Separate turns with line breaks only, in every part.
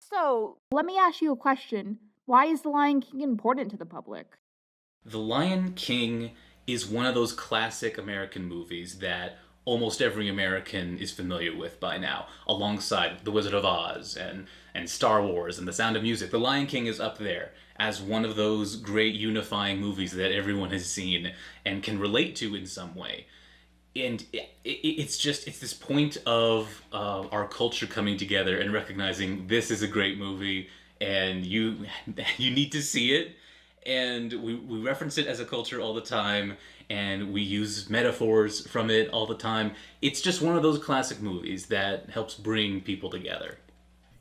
So, let me ask you a question. Why is The Lion King important to the public?
The Lion King is one of those classic American movies that almost every American is familiar with by now, alongside The Wizard of Oz and Star Wars and The Sound of Music. The Lion King is up there as one of those great unifying movies that everyone has seen and can relate to in some way. And it's this point of our culture coming together and recognizing this is a great movie and you need to see it, and we reference it as a culture all the time, and we use metaphors from it all the time. It's just one of those classic movies that helps bring people together.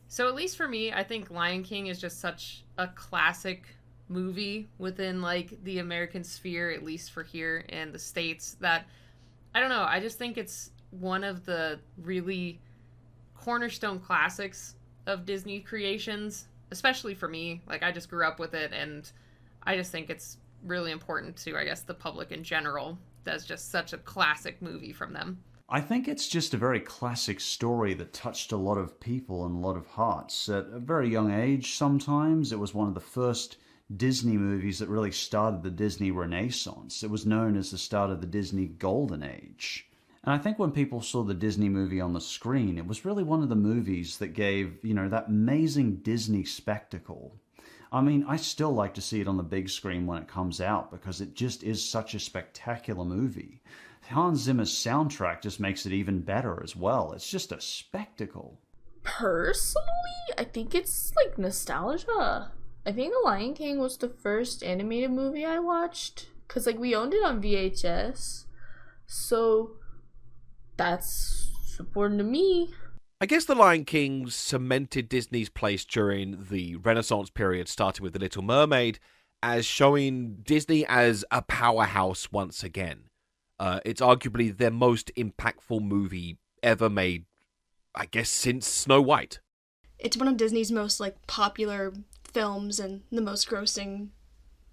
So at least for me, I think Lion King is just such a classic movie within like the American sphere, at least for here in the States, that I don't know, I just think it's one of the really cornerstone classics of Disney creations, especially for me. Like I just grew up with it, and I just think it's really important to, I guess, the public in general. That's just such a classic movie from them.
I think it's just a very classic story that touched a lot of people and a lot of hearts. At a very young age, sometimes, it was one of the first Disney movies that really started the Disney Renaissance. It was known as the start of the Disney Golden Age. And I think when people saw the Disney movie on the screen, it was really one of the movies that gave, that amazing Disney spectacle. I mean, I still like to see it on the big screen when it comes out because it just is such a spectacular movie. Hans Zimmer's soundtrack just makes it even better as well. It's just a spectacle.
Personally, I think it's like nostalgia. I think The Lion King was the first animated movie I watched because like we owned it on VHS. So that's important to me.
I guess The Lion King cemented Disney's place during the Renaissance period, starting with The Little Mermaid, as showing Disney as a powerhouse once again. It's arguably their most impactful movie ever made, I guess, since Snow White.
It's one of Disney's most popular films and the most grossing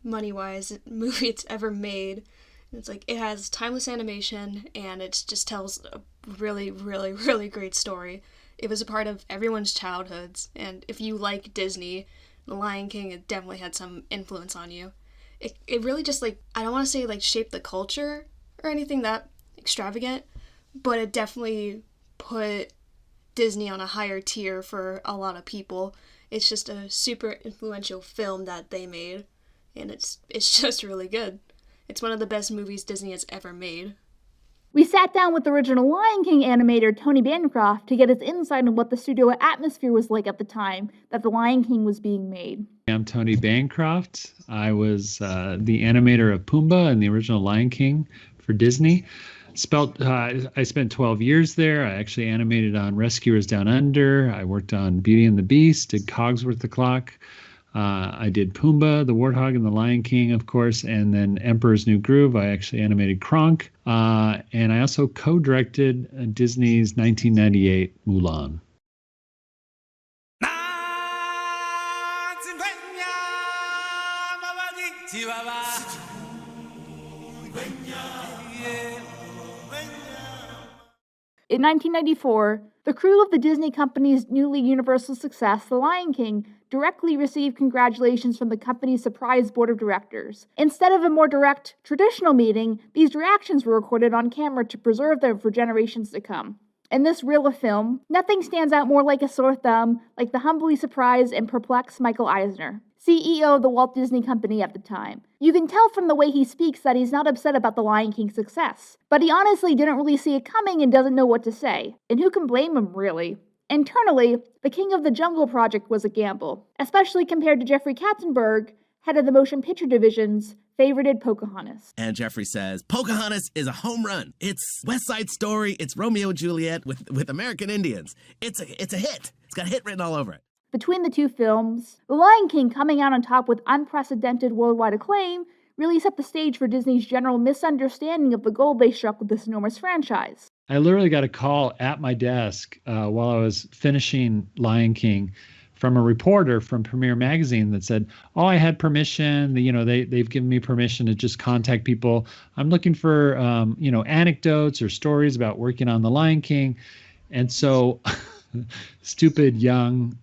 money-wise movie it's ever made. It's it has timeless animation, and it just tells a really, really, really great story. It was a part of everyone's childhoods, and if you like Disney, The Lion King, it definitely had some influence on you. It really just I don't want to say shaped the culture or anything that extravagant, but it definitely put Disney on a higher tier for a lot of people. It's just a super influential film that they made, and it's just really good. It's one of the best movies Disney has ever made.
We sat down with the original Lion King animator Tony Bancroft to get his insight on what the studio atmosphere was like at the time that The Lion King was being made.
I'm Tony Bancroft. I was the animator of Pumbaa and the original Lion King for Disney. I spent 12 years there. I actually animated on Rescuers Down Under. I worked on Beauty and the Beast, did Cogsworth the Clock. I did Pumbaa, the Warthog, and the Lion King, of course, and then Emperor's New Groove. I actually animated Kronk, and I also co-directed Disney's 1998 Mulan.
In 1994, the crew of the Disney company's newly universal success, The Lion King, directly received congratulations from the company's surprise board of directors. Instead of a more direct, traditional meeting, these reactions were recorded on camera to preserve them for generations to come. In this reel of film, nothing stands out more like a sore thumb like the humbly surprised and perplexed Michael Eisner, CEO of the Walt Disney Company at the time. You can tell from the way he speaks that he's not upset about The Lion King's success, but he honestly didn't really see it coming and doesn't know what to say. And who can blame him, really? Internally, the King of the Jungle project was a gamble, especially compared to Jeffrey Katzenberg, head of the motion picture division's favorited Pocahontas.
And Jeffrey says, Pocahontas is a home run. It's West Side Story. It's Romeo and Juliet with American Indians. It's a hit. It's got hit written all over it.
Between the two films, The Lion King coming out on top with unprecedented worldwide acclaim really set the stage for Disney's general misunderstanding of the gold they struck with this enormous franchise.
I literally got a call at my desk while I was finishing Lion King from a reporter from Premiere Magazine that said, "Oh, I had permission. They've given me permission to just contact people. I'm looking for anecdotes or stories about working on The Lion King." And so, stupid young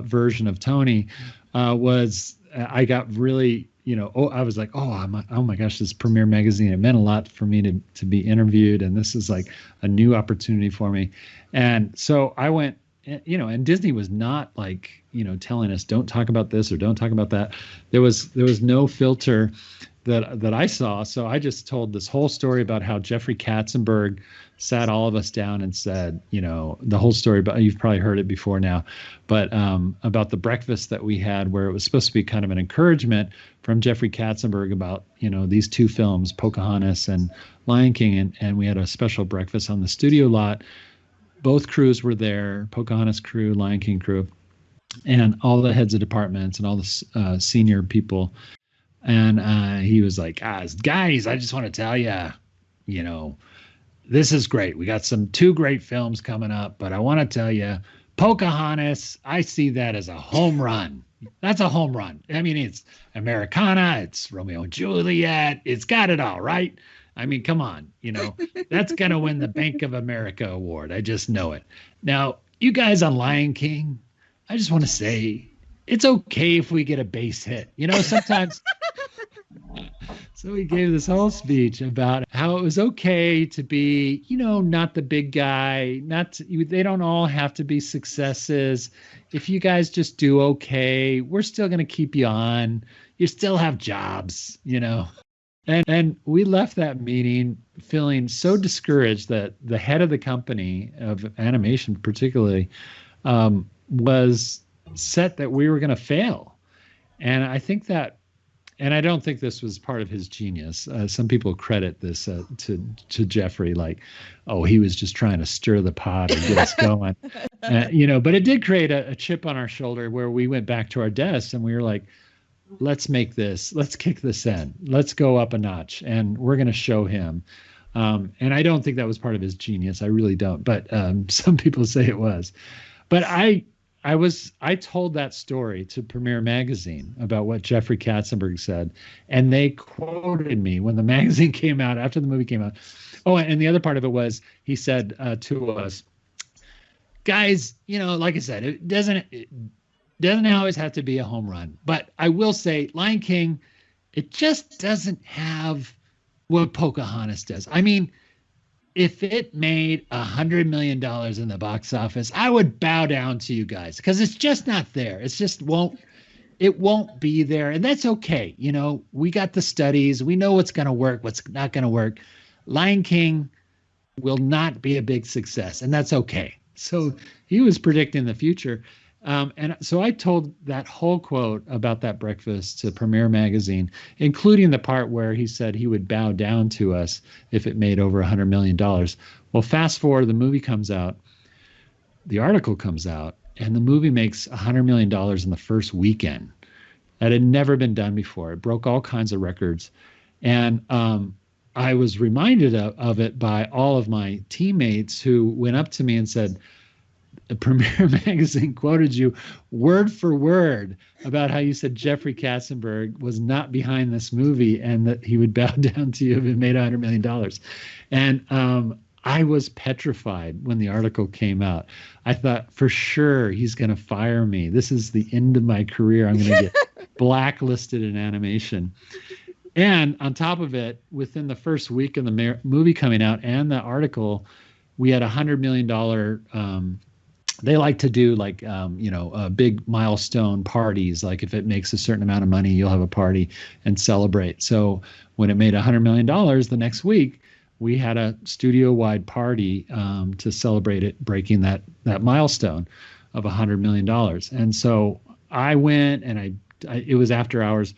version of Tony I got really, I was like, oh my gosh, this Premiere Magazine, it meant a lot for me to be interviewed, and this is like a new opportunity for me. And so I went, and Disney was not like, telling us don't talk about this or don't talk about that. There was no filter that I saw. So I just told this whole story about how Jeffrey Katzenberg sat all of us down and said, the whole story, but you've probably heard it before now, but about the breakfast that we had, where it was supposed to be kind of an encouragement from Jeffrey Katzenberg about, these two films, Pocahontas and Lion King. And we had a special breakfast on the studio lot. Both crews were there, Pocahontas crew, Lion King crew, and all the heads of departments and all the senior people. And he was like, guys, I just want to tell you, this is great. We got two great films coming up, but I want to tell you, Pocahontas, I see that as a home run. That's a home run. I mean, it's Americana, it's Romeo and Juliet, it's got it all, right? I mean, come on, that's going to win the Bank of America award. I just know it. Now, you guys on Lion King, I just want to say, it's okay if we get a base hit. Sometimes. So he gave this whole speech about how it was okay to be, not the big guy. They don't all have to be successes. If you guys just do okay, we're still going to keep you on. You still have jobs, And we left that meeting feeling so discouraged that the head of the company of animation, particularly, was set that we were going to fail. And I think that, and I don't think this was part of his genius. Some people credit this to Jeffrey, like, oh, he was just trying to stir the pot or get us going, But it did create a chip on our shoulder where we went back to our desks and we were like, let's kick this in. Let's go up a notch, and we're going to show him. And I don't think that was part of his genius. I really don't. But some people say it was. But I told that story to Premiere Magazine about what Jeffrey Katzenberg said, and they quoted me when the magazine came out, after the movie came out. Oh, and the other part of it was, he said to us, guys, like I said, it doesn't always have to be a home run, but I will say Lion King, it just doesn't have what Pocahontas does. I mean, if it made $100 million in the box office, I would bow down to you guys, because it's just not there. It won't be there. And that's okay. We got the studies. We know what's going to work, what's not going to work. Lion King will not be a big success, and that's okay. So he was predicting the future. And so I told that whole quote about that breakfast to Premiere Magazine, including the part where he said he would bow down to us if it made over $100 million. Well, fast forward, the movie comes out, the article comes out, and the movie makes $100 million in the first weekend. That had never been done before. It broke all kinds of records. And I was reminded of it by all of my teammates who went up to me and said, Premiere Magazine quoted you word for word about how you said Jeffrey Katzenberg was not behind this movie and that he would bow down to you if it made $100 million. And I was petrified when the article came out. I thought, for sure, he's going to fire me. This is the end of my career. I'm going to get blacklisted in animation. And on top of it, within the first week of the movie coming out and the article, we had $100 million they like to do big milestone parties. Like if it makes a certain amount of money, you'll have a party and celebrate. So when it made $100 million the next week, we had a studio-wide party to celebrate it breaking that milestone of $100 million. And so I went, and it was after hours,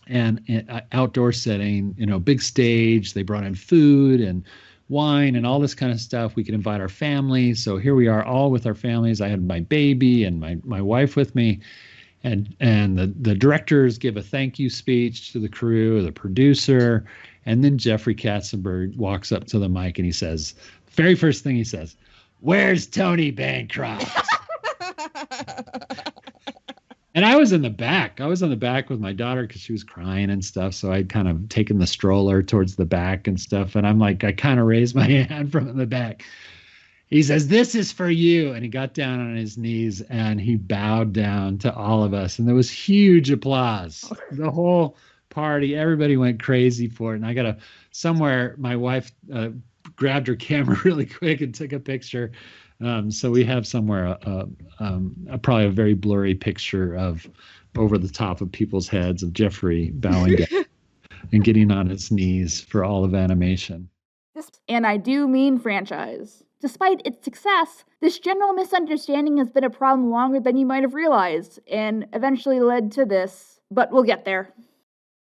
and outdoor setting, big stage. They brought in food and wine and all this kind of stuff. We could invite our families. So here we are, all with our families. I had my baby and my wife with me, and the directors give a thank you speech to the crew, the producer, and then Jeffrey Katzenberg walks up to the mic and he says, very first thing he says, "Where's Tony Bancroft?" And I was in the back. I was on the back with my daughter because she was crying and stuff. So I'd kind of taken the stroller towards the back and stuff. And I'm like, I kind of raised my hand from the back. He says, "This is for you." And he got down on his knees and he bowed down to all of us. And there was huge applause. The whole party, everybody went crazy for it. And I got somewhere, my wife grabbed her camera really quick and took a picture. So we have somewhere probably a very blurry picture of over the top of people's heads of Jeffrey bowing down and getting on his knees for all of animation.
And I do mean franchise. Despite its success, this general misunderstanding has been a problem longer than you might have realized, and eventually led to this, but we'll get there.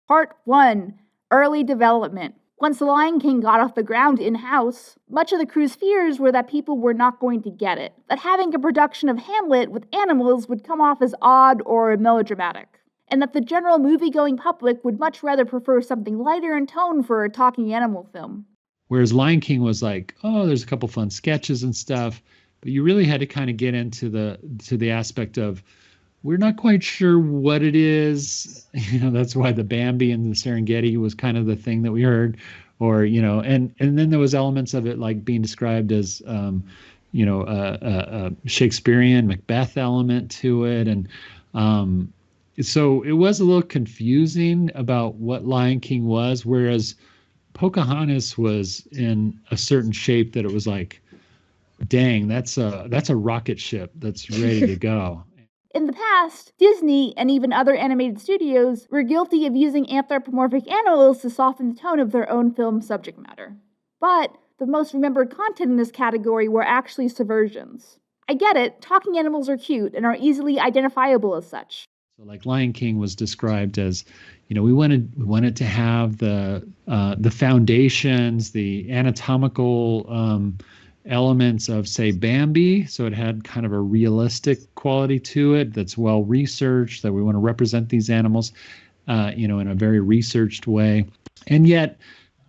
Part 1. Early development. Once The Lion King got off the ground in-house, much of the crew's fears were that people were not going to get it, that having a production of Hamlet with animals would come off as odd or melodramatic, and that the general movie-going public would much rather prefer something lighter in tone for a talking animal film.
Whereas Lion King was like, oh, there's a couple fun sketches and stuff, but you really had to kind of get into the aspect of, we're not quite sure what it is. That's why the Bambi and the Serengeti was kind of the thing that we heard, or, and then there was elements of it like being described as, a Shakespearean Macbeth element to it. And so it was a little confusing about what Lion King was, whereas Pocahontas was in a certain shape that it was like, dang, that's a rocket ship that's ready to go.
In the past, Disney and even other animated studios were guilty of using anthropomorphic animals to soften the tone of their own film subject matter. But the most remembered content in this category were actually subversions. I get it, talking animals are cute and are easily identifiable as such.
So like Lion King was described as, we wanted to have the foundations, the anatomical elements of, say, Bambi. So it had kind of a realistic quality to it that's well researched, that we want to represent these animals, in a very researched way, and yet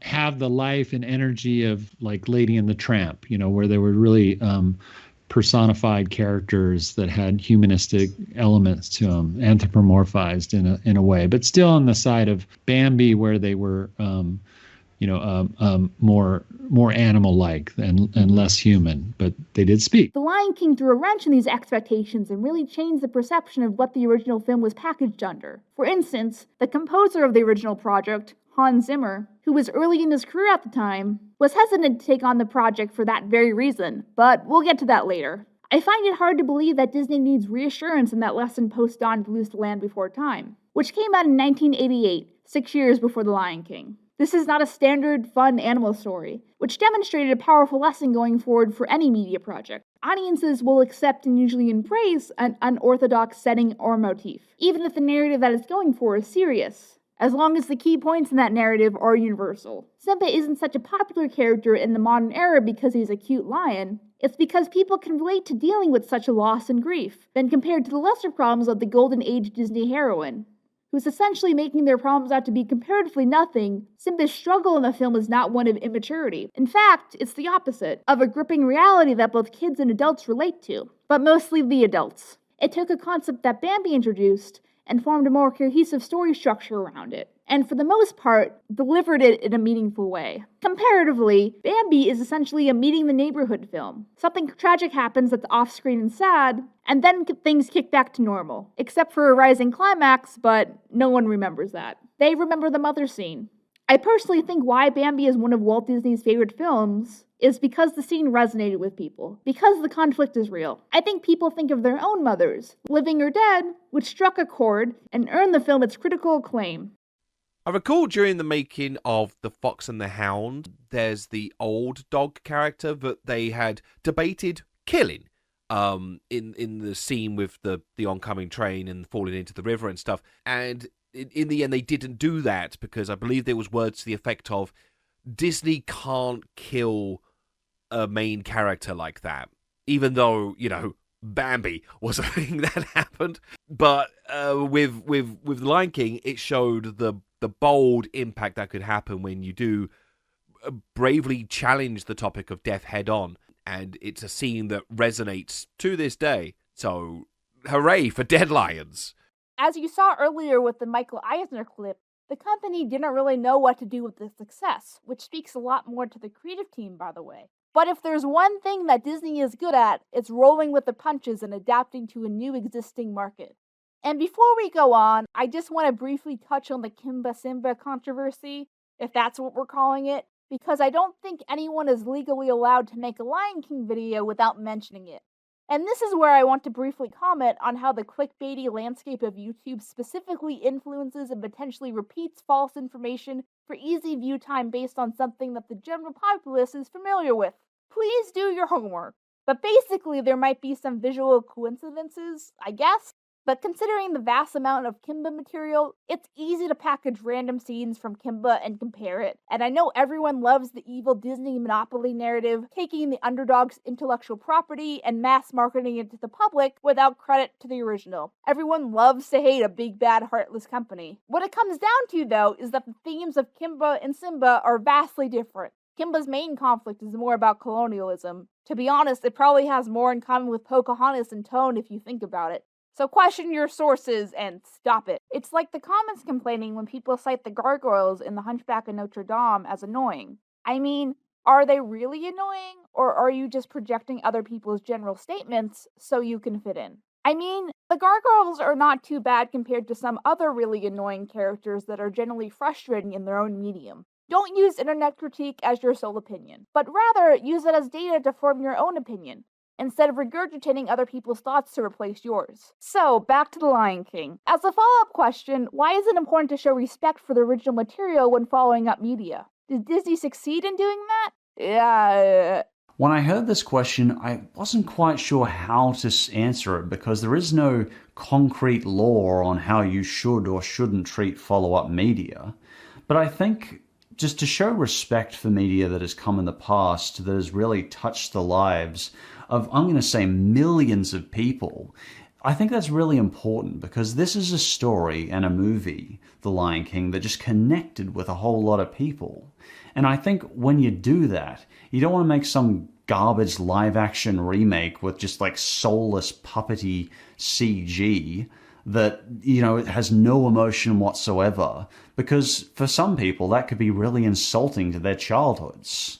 have the life and energy of like Lady and the Tramp, where they were really personified characters that had humanistic elements to them, anthropomorphized in a way, but still on the side of Bambi, where they were more animal-like and less human, but they did speak.
The Lion King threw a wrench in these expectations and really changed the perception of what the original film was packaged under. For instance, the composer of the original project, Hans Zimmer, who was early in his career at the time, was hesitant to take on the project for that very reason, but we'll get to that later. I find it hard to believe that Disney needs reassurance in that lesson post-Dawn of Loose the Land Before Time, which came out in 1988, 6 years before The Lion King. This is not a standard, fun animal story, which demonstrated a powerful lesson going forward for any media project. Audiences will accept and usually embrace an unorthodox setting or motif, even if the narrative that it's going for is serious, as long as the key points in that narrative are universal. Simba isn't such a popular character in the modern era because he's a cute lion. It's because people can relate to dealing with such a loss and grief, when compared to the lesser problems of the Golden Age Disney heroine, who's essentially making their problems out to be comparatively nothing. Simba's struggle in the film is not one of immaturity. In fact, it's the opposite, of a gripping reality that both kids and adults relate to, but mostly the adults. It took a concept that Bambi introduced and formed a more cohesive story structure around it, and for the most part, delivered it in a meaningful way. Comparatively, Bambi is essentially a meeting the neighborhood film. Something tragic happens that's off-screen and sad, and then things kick back to normal, except for a rising climax, but no one remembers that. They remember the mother scene. I personally think why Bambi is one of Walt Disney's favorite films is because the scene resonated with people, because the conflict is real. I think people think of their own mothers, living or dead, which struck a chord and earned the film its critical acclaim.
I recall during the making of The Fox and the Hound, there's the old dog character that they had debated killing in the scene with the oncoming train and falling into the river and stuff. And in the end, they didn't do that because I believe there was words to the effect of, Disney can't kill a main character like that, even though, Bambi was a thing that happened. But with Lion King, it showed the bold impact that could happen when you do bravely challenge the topic of death head on. And it's a scene that resonates to this day. So, hooray for dead lions.
As you saw earlier with the Michael Eisner clip, the company didn't really know what to do with the success, which speaks a lot more to the creative team, by the way. But if there's one thing that Disney is good at, it's rolling with the punches and adapting to a new existing market. And before we go on, I just want to briefly touch on the Kimba Simba controversy, if that's what we're calling it, because I don't think anyone is legally allowed to make a Lion King video without mentioning it. And this is where I want to briefly comment on how the clickbaity landscape of YouTube specifically influences and potentially repeats false information for easy view time based on something that the general populace is familiar with. Please do your homework. But basically, there might be some visual coincidences, I guess. But considering the vast amount of Kimba material, it's easy to package random scenes from Kimba and compare it. And I know everyone loves the evil Disney monopoly narrative, taking the underdog's intellectual property and mass marketing it to the public without credit to the original. Everyone loves to hate a big, bad, heartless company. What it comes down to, though, is that the themes of Kimba and Simba are vastly different. Kimba's main conflict is more about colonialism. To be honest, it probably has more in common with Pocahontas in tone if you think about it. So question your sources and stop it. It's like the comments complaining when people cite the gargoyles in The Hunchback of Notre Dame as annoying. I mean, are they really annoying, or are you just projecting other people's general statements so you can fit in? I mean, the gargoyles are not too bad compared to some other really annoying characters that are generally frustrating in their own medium. Don't use internet critique as your sole opinion, but rather use it as data to form your own opinion, instead of regurgitating other people's thoughts to replace yours. So, back to The Lion King. As a follow-up question, why is it important to show respect for the original material when following up media? Did Disney succeed in doing that? Yeah.
When I heard this question, I wasn't quite sure how to answer it because there is no concrete law on how you should or shouldn't treat follow-up media. But I think just to show respect for media that has come in the past, that has really touched the lives of, I'm going to say, millions of people, I think that's really important because this is a story and a movie, The Lion King, that just connected with a whole lot of people. And I think when you do that, you don't want to make some garbage live-action remake with just like soulless puppety CG that, you know, it has no emotion whatsoever, because for some people that could be really insulting to their childhoods.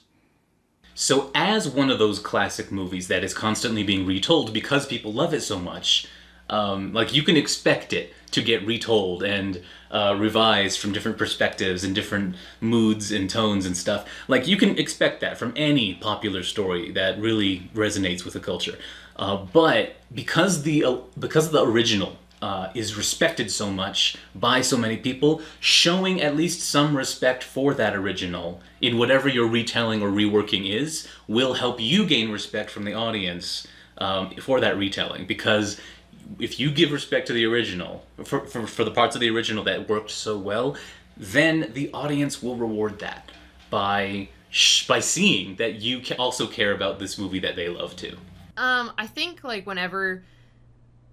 So as one of those classic movies that is constantly being retold because people love it so much, like you can expect it to get retold and revised from different perspectives and different moods and tones and stuff. Like you can expect that from any popular story that really resonates with the culture. But because the original is respected so much by so many people, showing at least some respect for that original in whatever your retelling or reworking is will help you gain respect from the audience for that retelling. Because if you give respect to the original, for the parts of the original that worked so well, then the audience will reward that by seeing that you also care about this movie that they love too.
I think like whenever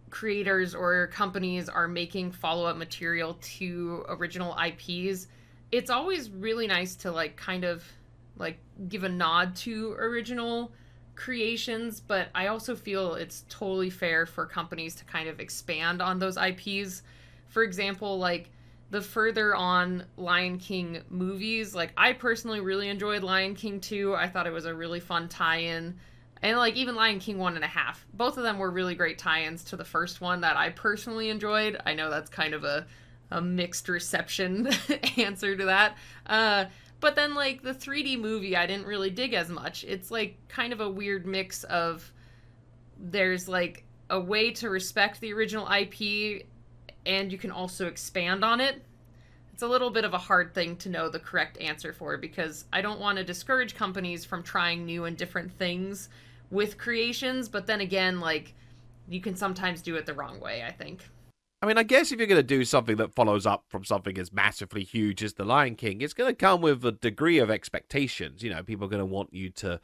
creators or companies are making follow-up material to original IPs, it's always really nice to like kind of like give a nod to original creations, but I also feel it's totally fair for companies to kind of expand on those IPs. For example, like the further on Lion King movies, like I personally really enjoyed Lion King 2. I thought it was a really fun tie-in. And like even Lion King 1.5, both of them were really great tie-ins to the first one that I personally enjoyed. I know that's kind of a mixed reception answer to that. But then like the 3D movie I didn't really dig as much. It's like kind of a weird mix of there's like a way to respect the original IP and you can also expand on it. It's a little bit of a hard thing to know the correct answer for because I don't want to discourage companies from trying new and different things with creations, but then again, like, you can sometimes do it the wrong way, I think.
I mean, I guess if you're going to do something that follows up from something as massively huge as The Lion King, it's going to come with a degree of expectations. You know, people are going to want you to,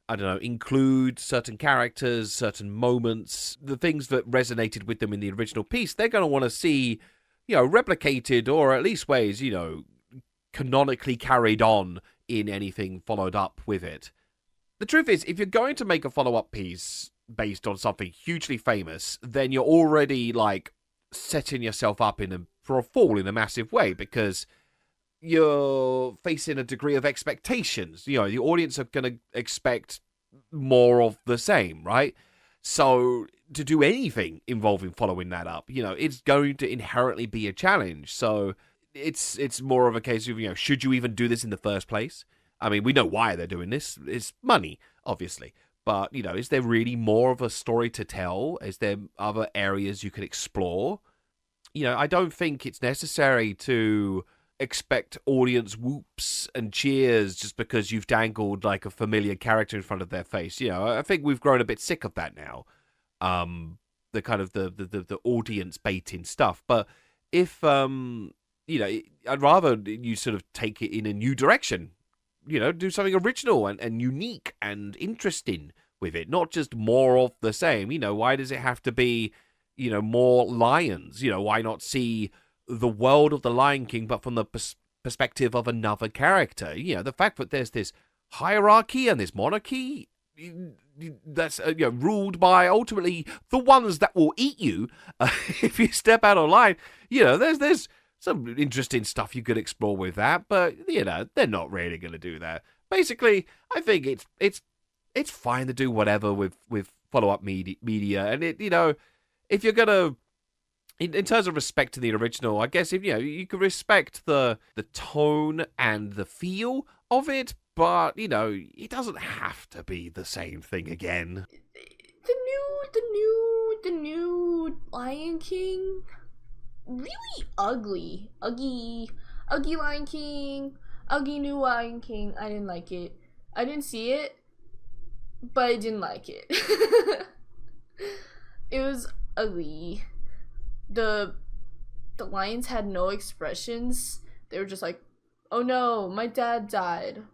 I don't know, include certain characters, certain moments, the things that resonated with them in the original piece. They're going to want to see, you know, replicated or at least ways, you know, canonically carried on in anything followed up with it. The truth is, if you're going to make a follow-up piece based on something hugely famous, then you're already, like, setting yourself up for a fall in a massive way, because you're facing a degree of expectations. You know, the audience are going to expect more of the same, right? So to do anything involving following that up, you know, it's going to inherently be a challenge. So it's more of a case of, you know, should you even do this in the first place? I mean, we know why they're doing this. It's money, obviously. But, you know, is there really more of a story to tell? Is there other areas you could explore? You know, I don't think it's necessary to expect audience whoops and cheers just because you've dangled like a familiar character in front of their face. You know, I think we've grown a bit sick of that now. The kind of the audience baiting stuff. But if you know, I'd rather you sort of take it in a new direction. You know, do something original and unique and interesting with it, not just more of the same. You know, why does it have to be, you know, more lions? You know, why not see the world of the Lion King, but from the perspective of another character? You know, the fact that there's this hierarchy and this monarchy that's you know, ruled by ultimately the ones that will eat you if you step out of line. You know, there's some interesting stuff you could explore with that, but you know, they're not really going to do that. Basically, I think it's fine to do whatever with follow-up media, and it, you know, if you're gonna, in terms of respect to the original, I guess, if you know, you can respect the tone and the feel of it, but you know, it doesn't have to be the same thing again.
The new Lion King, really ugly Lion King, ugly new Lion King. I didn't like it. I didn't see it, but I didn't like it. It was ugly. The lions had no expressions. They were just like, oh no, my dad died.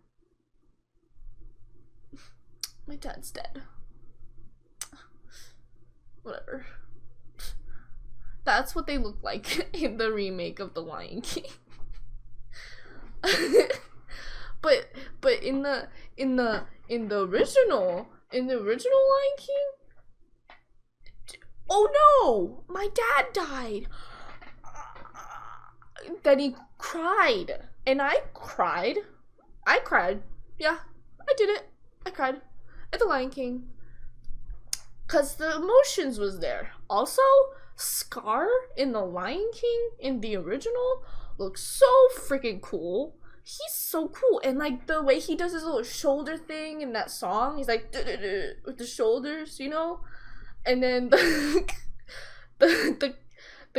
My dad's dead. Whatever. That's what they look like in the remake of The Lion King. but in the original Lion King, oh no, my dad died. Then he cried, and I cried. Yeah, I did it. I cried at The Lion King, cause the emotions was there. Also, Scar in The Lion King in the original looks so freaking cool. He's so cool, and like the way he does his little shoulder thing in that song, he's like with the shoulders, you know. And then the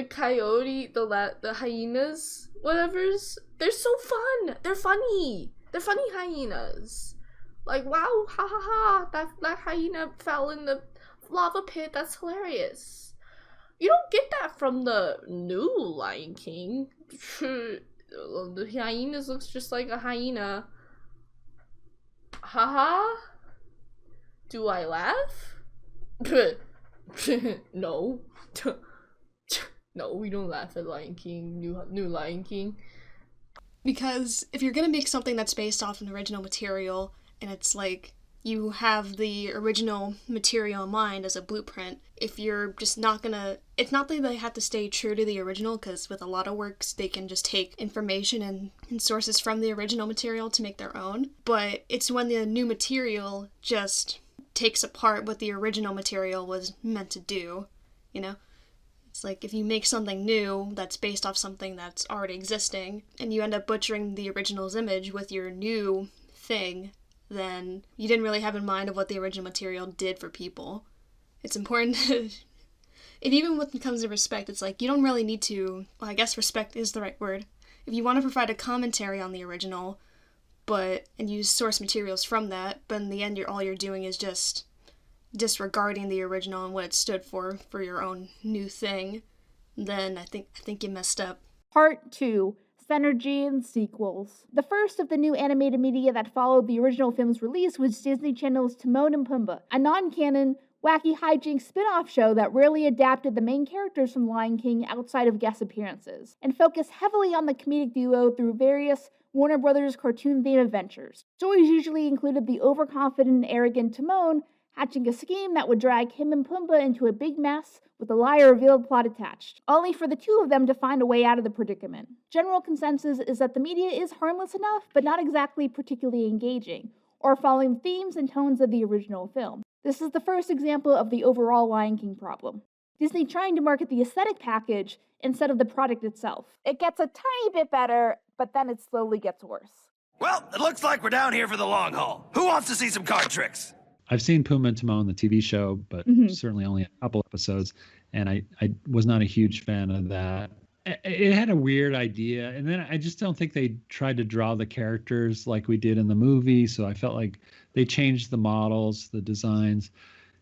coyote, the hyenas, whatever's, they're so fun. They're funny. They're funny hyenas. Like, wow, ha ha ha, that hyena fell in the lava pit. That's hilarious. You don't get that from the new Lion King. The hyenas looks just like a hyena. Haha. Do I laugh? No. No, we don't laugh at Lion King, new Lion King.
Because if you're gonna make something that's based off an original material, and it's like you have the original material in mind as a blueprint, if you're just not gonna, it's not that they have to stay true to the original, because with a lot of works they can just take information and sources from the original material to make their own, but it's when the new material just takes apart what the original material was meant to do, you know? It's like if you make something new that's based off something that's already existing, and you end up butchering the original's image with your new thing, then you didn't really have in mind of what the original material did for people. It's important to, and even when it comes to respect, it's like you don't really need to, well, I guess respect is the right word. If you want to provide a commentary on the original, and use source materials from that, but in the end all you're doing is just disregarding the original and what it stood for your own new thing, then I think you messed up.
Part 2. Synergy and Sequels. The first of the new animated media that followed the original film's release was Disney Channel's Timon and Pumbaa, a non-canon, wacky hijinks spin-off show that rarely adapted the main characters from Lion King outside of guest appearances, and focused heavily on the comedic duo through various Warner Brothers cartoon-themed adventures. Stories usually included the overconfident and arrogant Timon hatching a scheme that would drag him and Pumbaa into a big mess with a lie-revealed plot attached, only for the two of them to find a way out of the predicament. General consensus is that the media is harmless enough, but not exactly particularly engaging, or following themes and tones of the original film. This is the first example of the overall Lion King problem. Disney trying to market the aesthetic package instead of the product itself. It gets a tiny bit better, but then it slowly gets worse.
Well, it looks like we're down here for the long haul. Who wants to see some card tricks?
I've seen Pumbaa and Timon, the TV show, but certainly only a couple episodes, and I was not a huge fan of that. It had a weird idea, and then I just don't think they tried to draw the characters like we did in the movie, so I felt like they changed the models, the designs,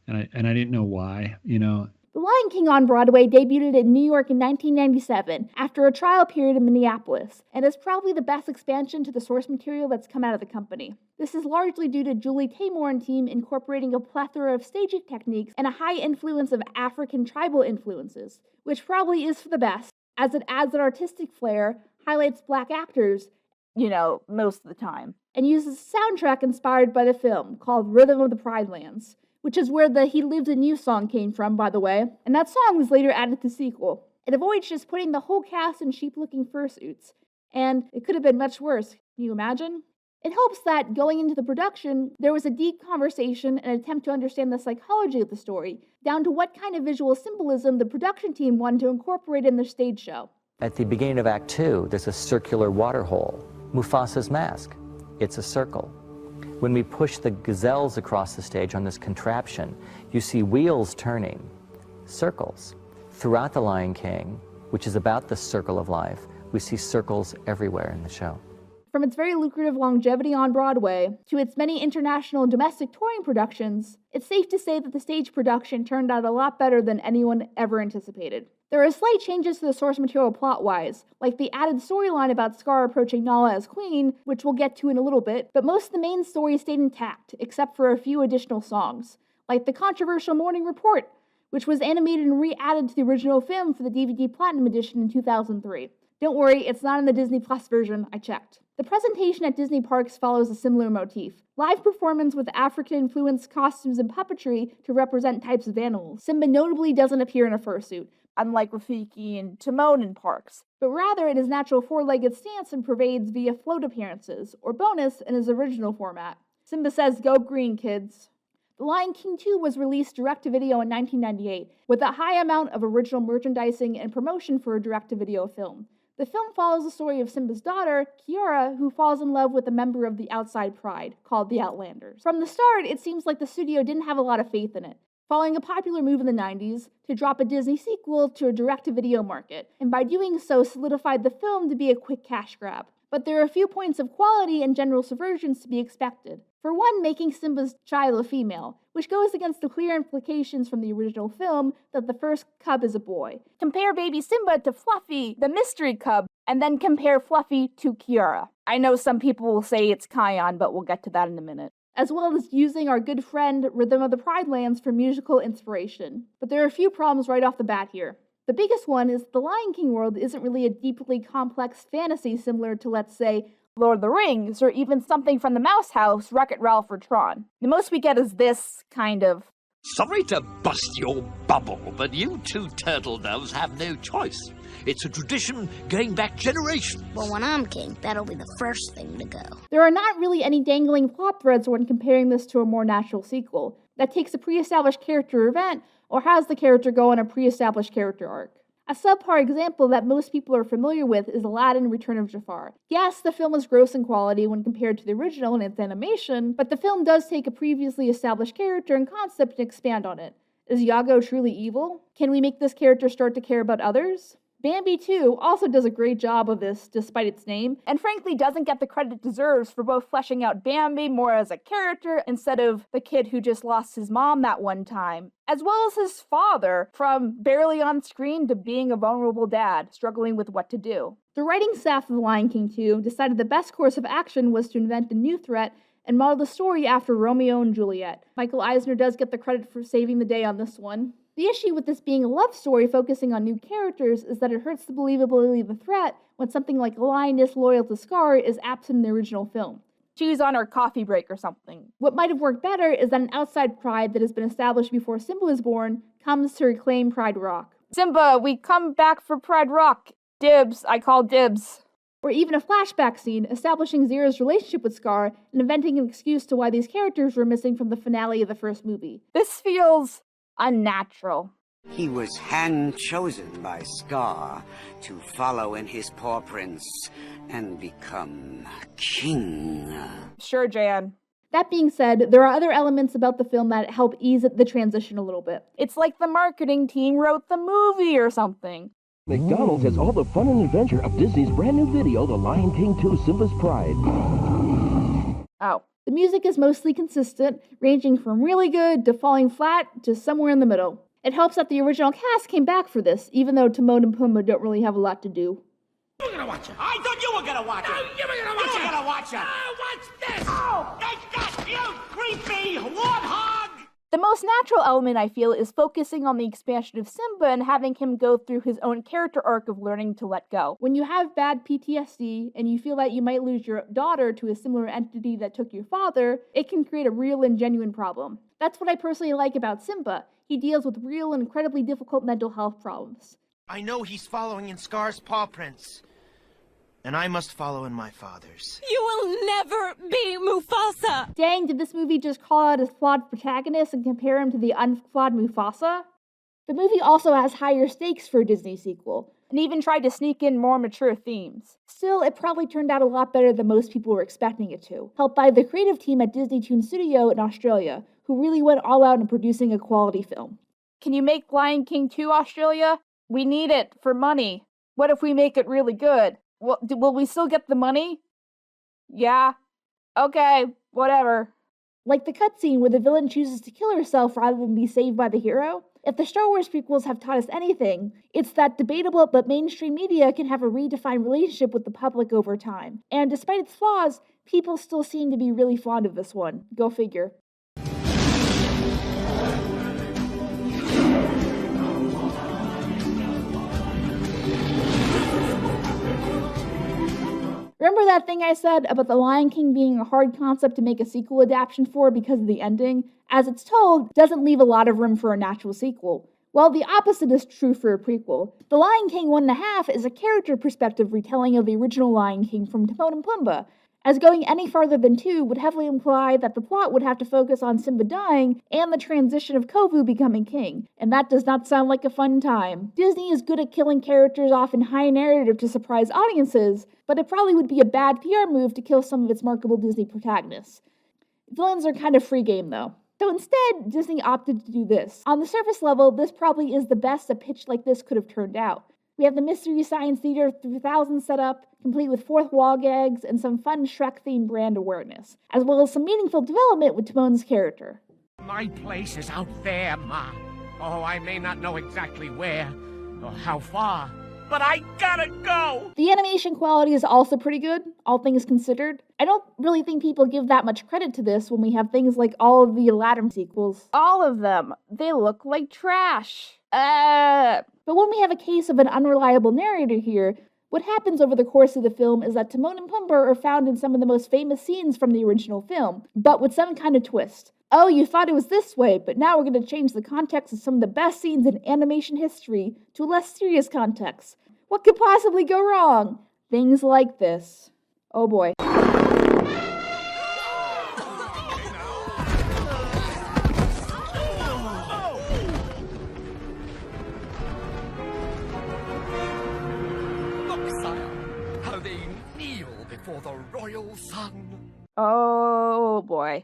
and I didn't know why,
The Lion King on Broadway debuted in New York in 1997 after a trial period in Minneapolis, and is probably the best expansion to the source material that's come out of the company. This is largely due to Julie Taymor and team incorporating a plethora of staging techniques and a high influence of African tribal influences, which probably is for the best, as it adds an artistic flair, highlights black actors, most of the time, and uses a soundtrack inspired by the film called Rhythm of the Pride Lands, which is where the He Lives in You song came from, by the way, and that song was later added to the sequel. It avoids just putting the whole cast in sheep-looking fursuits, and it could have been much worse. Can you imagine? It helps that, going into the production, there was a deep conversation and attempt to understand the psychology of the story, down to what kind of visual symbolism the production team wanted to incorporate in their stage show.
At the beginning of Act 2, there's a circular water hole. Mufasa's mask. It's a circle. When we push the gazelles across the stage on this contraption, you see wheels turning, circles. Throughout The Lion King, which is about the circle of life, we see circles everywhere in the show.
From its very lucrative longevity on Broadway to its many international and domestic touring productions, it's safe to say that the stage production turned out a lot better than anyone ever anticipated. There are slight changes to the source material plot-wise, like the added storyline about Scar approaching Nala as queen, which we'll get to in a little bit, but most of the main story stayed intact, except for a few additional songs, like the controversial Morning Report, which was animated and re-added to the original film for the DVD Platinum Edition in 2003. Don't worry, it's not in the Disney Plus version, I checked. The presentation at Disney parks follows a similar motif. Live performance with African-influenced costumes and puppetry to represent types of animals. Simba notably doesn't appear in a fursuit, unlike Rafiki and Timon in parks, but rather in his natural four-legged stance and pervades via float appearances, or bonus in his original format. Simba says, "Go green, kids." The Lion King 2 was released direct-to-video in 1998, with a high amount of original merchandising and promotion for a direct-to-video film. The film follows the story of Simba's daughter, Kiara, who falls in love with a member of the outside pride, called the Outlanders. From the start, it seems like the studio didn't have a lot of faith in it, following a popular move in the 90s to drop a Disney sequel to a direct-to-video market, and by doing so solidified the film to be a quick cash grab. But there are a few points of quality and general subversions to be expected. For one, making Simba's child a female, which goes against the clear implications from the original film that the first cub is a boy. Compare baby Simba to Fluffy, the mystery cub, and then compare Fluffy to Kiara. I know some people will say it's Kion, but we'll get to that in a minute. As well as using our good friend Rhythm of the Pride Lands for musical inspiration. But there are a few problems right off the bat here. The biggest one is the Lion King world isn't really a deeply complex fantasy similar to, let's say, Lord of the Rings, or even something from the Mouse House, Wreck-It Ralph or Tron. The most we get is this kind of...
Sorry to bust your bubble, but you two turtle doves have no choice. It's a tradition going back generations.
Well, when I'm king, that'll be the first thing to go.
There are not really any dangling plot threads when comparing this to a more natural sequel that takes a pre-established character event or has the character go on a pre-established character arc. A subpar example that most people are familiar with is Aladdin: Return of Jafar. Yes, the film is gross in quality when compared to the original in its animation, but the film does take a previously established character and concept and expand on it. Is Iago truly evil? Can we make this character start to care about others? Bambi 2 also does a great job of this, despite its name, and frankly doesn't get the credit it deserves for both fleshing out Bambi more as a character instead of the kid who just lost his mom that one time, as well as his father, from barely on screen to being a vulnerable dad, struggling with what to do. The writing staff of The Lion King 2 decided the best course of action was to invent a new threat and model the story after Romeo and Juliet. Michael Eisner does get the credit for saving the day on this one. The issue with this being a love story focusing on new characters is that it hurts the believability of the threat when something like a lioness loyal to Scar is absent in the original film. cheese on our coffee break or something. What might have worked better is that an outside pride that has been established before Simba was born comes to reclaim Pride Rock. Simba, we come back for Pride Rock. Dibs, I call dibs. Or even a flashback scene establishing Zira's relationship with Scar and inventing an excuse to why these characters were missing from the finale of the first movie. This feels unnatural.
He was hand-chosen by Scar to follow in his paw prints and become king.
Sure, Jan. That being said, there are other elements about the film that help ease the transition a little bit. It's like the marketing team wrote the movie or something.
McDonald's has all the fun and adventure of Disney's brand new video, The Lion King 2: Simba's Pride.
Oh. The music is mostly consistent, ranging from really good to falling flat to somewhere in the middle. It helps that the original cast came back for this, even though Timon and Pumbaa don't really have a lot to do.
You're gonna watch it. I thought you were gonna watch it. No, you were gonna watch it. You're gonna watch it. Watch this. Oh, I got you, creepy warthog.
The most natural element, I feel, is focusing on the expansion of Simba and having him go through his own character arc of learning to let go. When you have bad PTSD and you feel that you might lose your daughter to a similar entity that took your father, it can create a real and genuine problem. That's what I personally like about Simba. He deals with real and incredibly difficult mental health problems.
I know he's following in Scar's paw prints, and I must follow in my father's.
You will never be Mufasa!
Dang, did this movie just call out his flawed protagonist and compare him to the unflawed Mufasa? The movie also has higher stakes for a Disney sequel, and even tried to sneak in more mature themes. Still, it probably turned out a lot better than most people were expecting it to, helped by the creative team at Disney Toon Studio in Australia, who really went all out in producing a quality film. Can you make Lion King 2, Australia? We need it for money. What if we make it really good? Will we still get the money? Yeah. Okay, whatever. Like the cutscene where the villain chooses to kill herself rather than be saved by the hero. If the Star Wars prequels have taught us anything, it's that debatable but mainstream media can have a redefined relationship with the public over time. And despite its flaws, people still seem to be really fond of this one. Go figure. Remember that thing I said about The Lion King being a hard concept to make a sequel adaptation for because of the ending? As it's told, doesn't leave a lot of room for a natural sequel. Well, the opposite is true for a prequel. The Lion King 1.5 is a character perspective retelling of the original Lion King from Timon and Pumbaa, as going any farther than 2 would heavily imply that the plot would have to focus on Simba dying and the transition of Kovu becoming king, and that does not sound like a fun time. Disney is good at killing characters off in high narrative to surprise audiences, but it probably would be a bad PR move to kill some of its marketable Disney protagonists. Villains are kind of free game though. So instead, Disney opted to do this. On the surface level, this probably is the best a pitch like this could have turned out. We have the Mystery Science Theater 3000 set up, complete with fourth wall gags and some fun Shrek-themed brand awareness, as well as some meaningful development with Timon's character.
My place is out there, Ma. Oh, I may not know exactly where or how far, but I gotta go!
The animation quality is also pretty good, all things considered. I don't really think people give that much credit to this when we have things like all of the Aladdin sequels. All of them. They look like trash. But when we have a case of an unreliable narrator here, what happens over the course of the film is that Timon and Pumbaa are found in some of the most famous scenes from the original film, but with some kind of twist. Oh, you thought it was this way, but now we're going to change the context of some of the best scenes in animation history to a less serious context. What could possibly go wrong? Things like this. Oh boy.
For the royal son.
Oh boy.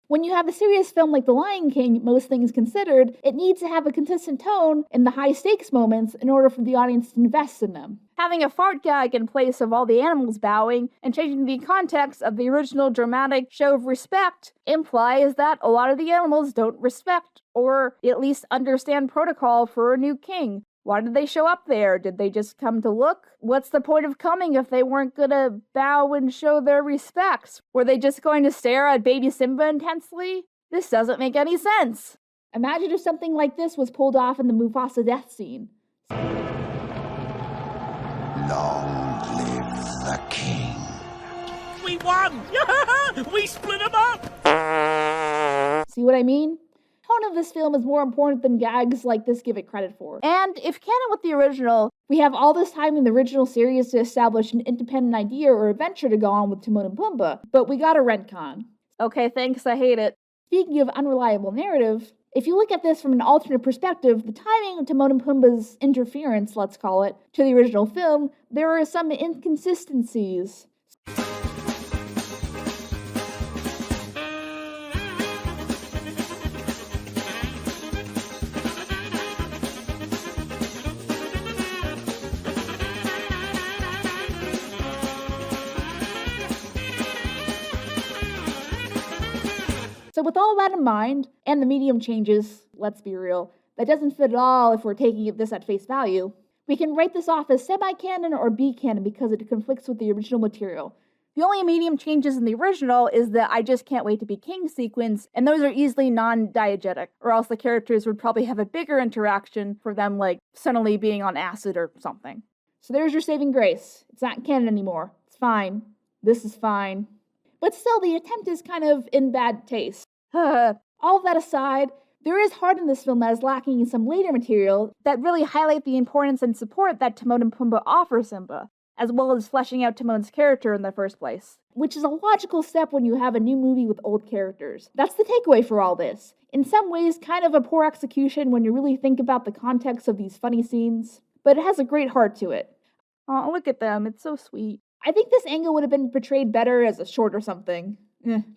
When you have a serious film like The Lion King, most things considered, it needs to have a consistent tone in the high stakes moments in order for the audience to invest in them. Having a fart gag in place of all the animals bowing and changing the context of the original dramatic show of respect implies that a lot of the animals don't respect or at least understand protocol for a new king. Why did they show up there? Did they just come to look? What's the point of coming if they weren't gonna bow and show their respects? Were they just going to stare at baby Simba intensely? This doesn't make any sense. Imagine if something like this was pulled off in the Mufasa death scene.
Long live the king.
we won! We split them up!
See what I mean? Tone of this film is more important than gags like this give it credit for. And if canon with the original, we have all this time in the original series to establish an independent idea or adventure to go on with Timon and Pumbaa, but we got a retcon. Okay, thanks, I hate it. Speaking of unreliable narrative, if you look at this from an alternate perspective, the timing of Timon and Pumbaa's interference, let's call it, to the original film, there are some inconsistencies. So with all that in mind, and the medium changes, let's be real, that doesn't fit at all if we're taking this at face value, we can write this off as semi-canon or B-canon because it conflicts with the original material. The only medium changes in the original is the I just can't wait to be king sequence, and those are easily non-diegetic, or else the characters would probably have a bigger interaction for them like suddenly being on acid or something. So there's your saving grace. It's not canon anymore. It's fine. This is fine. But still, the attempt is kind of in bad taste. All of that aside, there is heart in this film that is lacking in some later material that really highlight the importance and support that Timon and Pumbaa offer Simba, as well as fleshing out Timon's character in the first place. Which is a logical step when you have a new movie with old characters. That's the takeaway for all this. In some ways, kind of a poor execution when you really think about the context of these funny scenes, but it has a great heart to it. Oh, look at them, it's so sweet. I think this angle would have been portrayed better as a short or something.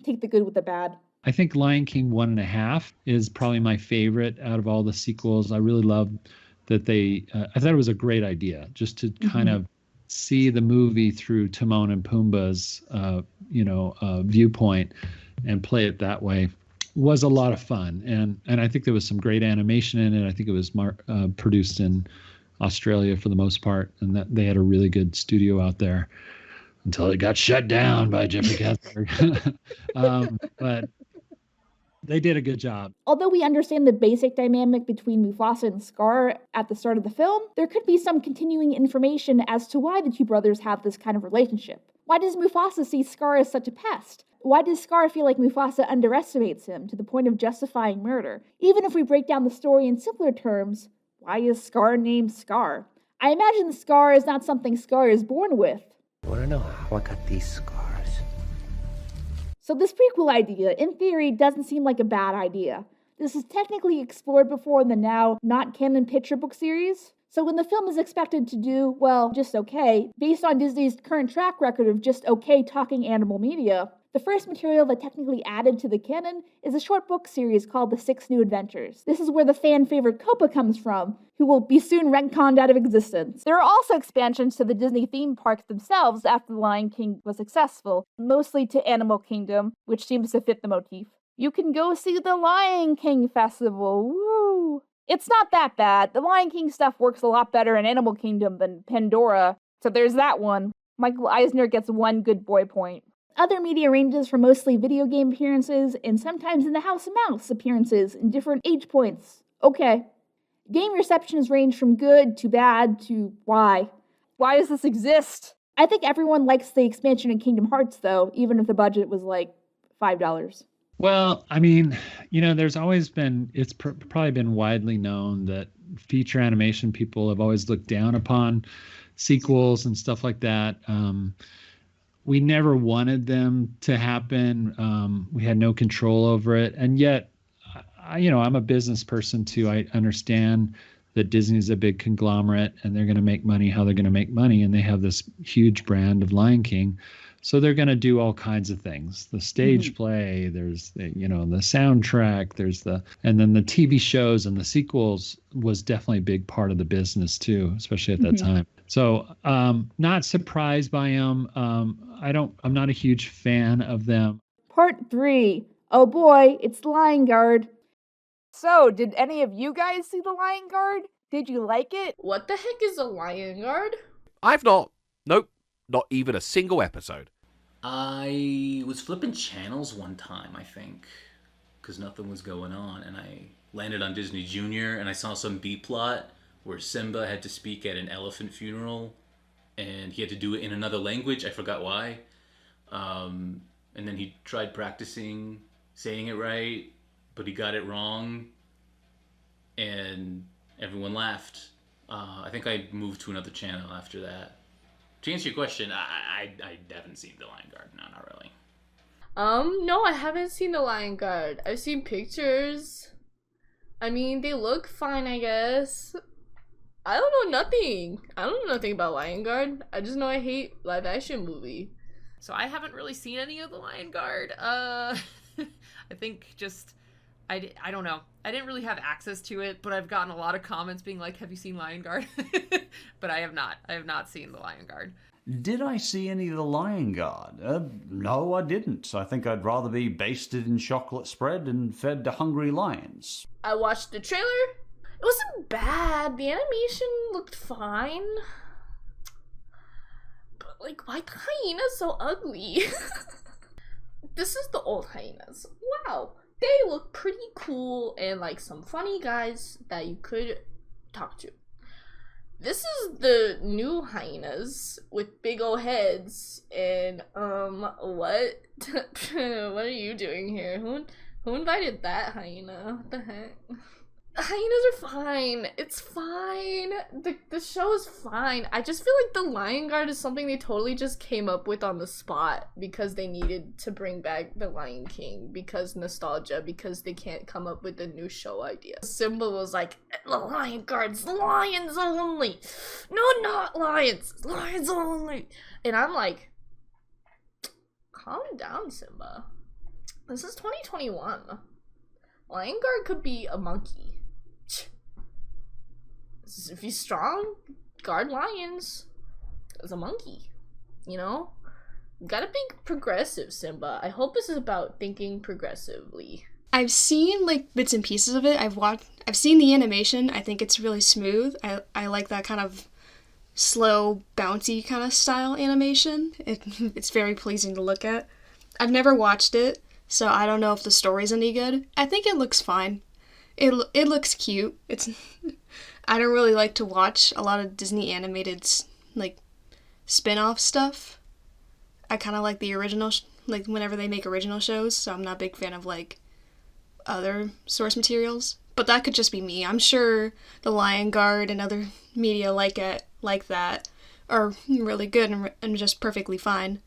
Take the good with the bad.
I think Lion King 1.5 is probably my favorite out of all the sequels. I really love that they, I thought it was a great idea just to kind of see the movie through Timon and Pumbaa's, viewpoint and play it that way. Was a lot of fun. And I think there was some great animation in it. I think it was produced in Australia for the most part, and that they had a really good studio out there until it got shut down by Jeffrey Katzenberg. But they did a good job.
Although we understand the basic dynamic between Mufasa and Scar at the start of the film, there could be some continuing information as to why the two brothers have this kind of relationship. Why does Mufasa see Scar as such a pest? Why does Scar feel like Mufasa underestimates him to the point of justifying murder? Even if we break down the story in simpler terms, why is Scar named Scar? I imagine Scar is not something Scar is born with.
I want to know how I got these scars.
So this prequel idea, in theory, doesn't seem like a bad idea. This is technically explored before in the now not canon picture book series. So when the film is expected to do, well, just okay, based on Disney's current track record of just okay talking animal media, the first material that technically added to the canon is a short book series called The 6 New Adventures. This is where the fan favorite Copa comes from, who will be soon retconned out of existence. There are also expansions to the Disney theme parks themselves after The Lion King was successful, mostly to Animal Kingdom, which seems to fit the motif. You can go see the Lion King Festival, woo! It's not that bad. The Lion King stuff works a lot better in Animal Kingdom than Pandora, so there's that one. Michael Eisner gets 1 good boy point. Other media ranges from mostly video game appearances and sometimes in the House of Mouse appearances in different age points. Okay. Game receptions range from good to bad to why. Why does this exist? I think everyone likes the expansion in Kingdom Hearts though, even if the budget was like $5.
Well, I mean, there's always been, it's probably been widely known that feature animation people have always looked down upon sequels and stuff like that. We never wanted them to happen. We had no control over it. And yet, I'm a business person too. I understand that Disney's a big conglomerate and they're going to make money how they're going to make money. And they have this huge brand of Lion King. So they're going to do all kinds of things. The stage play, there's the soundtrack, and then the TV shows and the sequels was definitely a big part of the business too, especially at that time. So not surprised by them. I'm not a huge fan of them.
Part 3. Oh boy, it's Lion Guard. So, did any of you guys see the Lion Guard? Did you like it?
What the heck is a Lion Guard?
I've not. Nope. Not even a single episode.
I was flipping channels one time, I think, because nothing was going on, and I landed on Disney Junior, and I saw some B-plot where Simba had to speak at an elephant funeral, and he had to do it in another language. I forgot why. And then he tried practicing saying it right, but he got it wrong, and everyone laughed. I think I moved to another channel after that. To answer your question, I haven't seen The Lion Guard. No, not really.
No, I haven't seen The Lion Guard. I've seen pictures. I mean, they look fine, I guess. I don't know nothing. I don't know nothing about Lion Guard. I just know I hate live action movie.
So I haven't really seen any of The Lion Guard. I think just I don't know. I didn't really have access to it, but I've gotten a lot of comments being like, "Have you seen Lion Guard?" But I have not. I have not seen The Lion Guard.
Did I see any of The Lion Guard? No, I didn't. I think I'd rather be basted in chocolate spread and fed to hungry lions.
I watched the trailer. It wasn't bad. The animation looked fine. But, like, why the hyenas so ugly? This is the old hyenas. Wow. They look pretty cool and like some funny guys that you could talk to. This is the new hyenas with big old heads and what? What are you doing here? Who invited that hyena? What the heck? Hyenas are fine. It's fine. The show is fine. I just feel like The Lion Guard is something they totally just came up with on the spot because they needed to bring back The Lion King, because nostalgia, because they can't come up with a new show idea. Simba was like, The Lion Guard's lions only. No, not lions. Lions only. And I'm like, calm down, Simba. This is 2021. Lion Guard could be a monkey. If he's strong, guard lions as a monkey, you know? You gotta think progressive, Simba. I hope this is about thinking progressively.
I've seen like bits and pieces of it. I've seen the animation. I think it's really smooth. I like that kind of slow, bouncy kind of style animation. It's very pleasing to look at. I've never watched it, so I don't know if the story's any good. I think it looks fine. It looks cute. I don't really like to watch a lot of Disney animated like spin-off stuff. I kind of like the original like whenever they make original shows, so I'm not a big fan of like other source materials. But that could just be me. I'm sure The Lion Guard and other media like that are really good and just perfectly fine.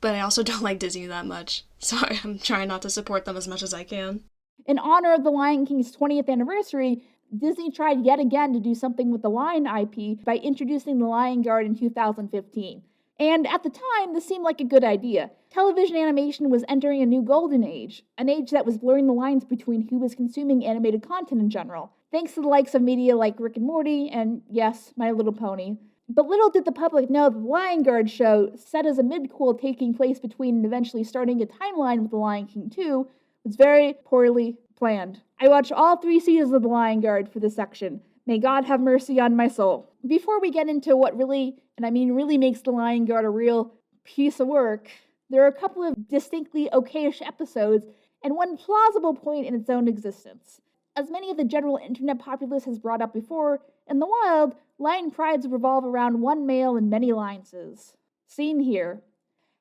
But I also don't like Disney that much, so I'm trying not to support them as much as I can.
In honor of The Lion King's 20th anniversary, Disney tried yet again to do something with the Lion IP by introducing The Lion Guard in 2015. And at the time, this seemed like a good idea. Television animation was entering a new golden age, an age that was blurring the lines between who was consuming animated content in general, thanks to the likes of media like Rick and Morty and, yes, My Little Pony. But little did the public know that the Lion Guard show, set as a midquel taking place between and eventually starting a timeline with The Lion King 2, was very poorly planned. I watched all 3 seasons of The Lion Guard for this section. May God have mercy on my soul. Before we get into what really, and I mean really makes The Lion Guard a real piece of work, there are a couple of distinctly okayish episodes and one plausible point in its own existence. As many of the general internet populace has brought up before, in the wild, lion prides revolve around one male and many lionesses. Seen here.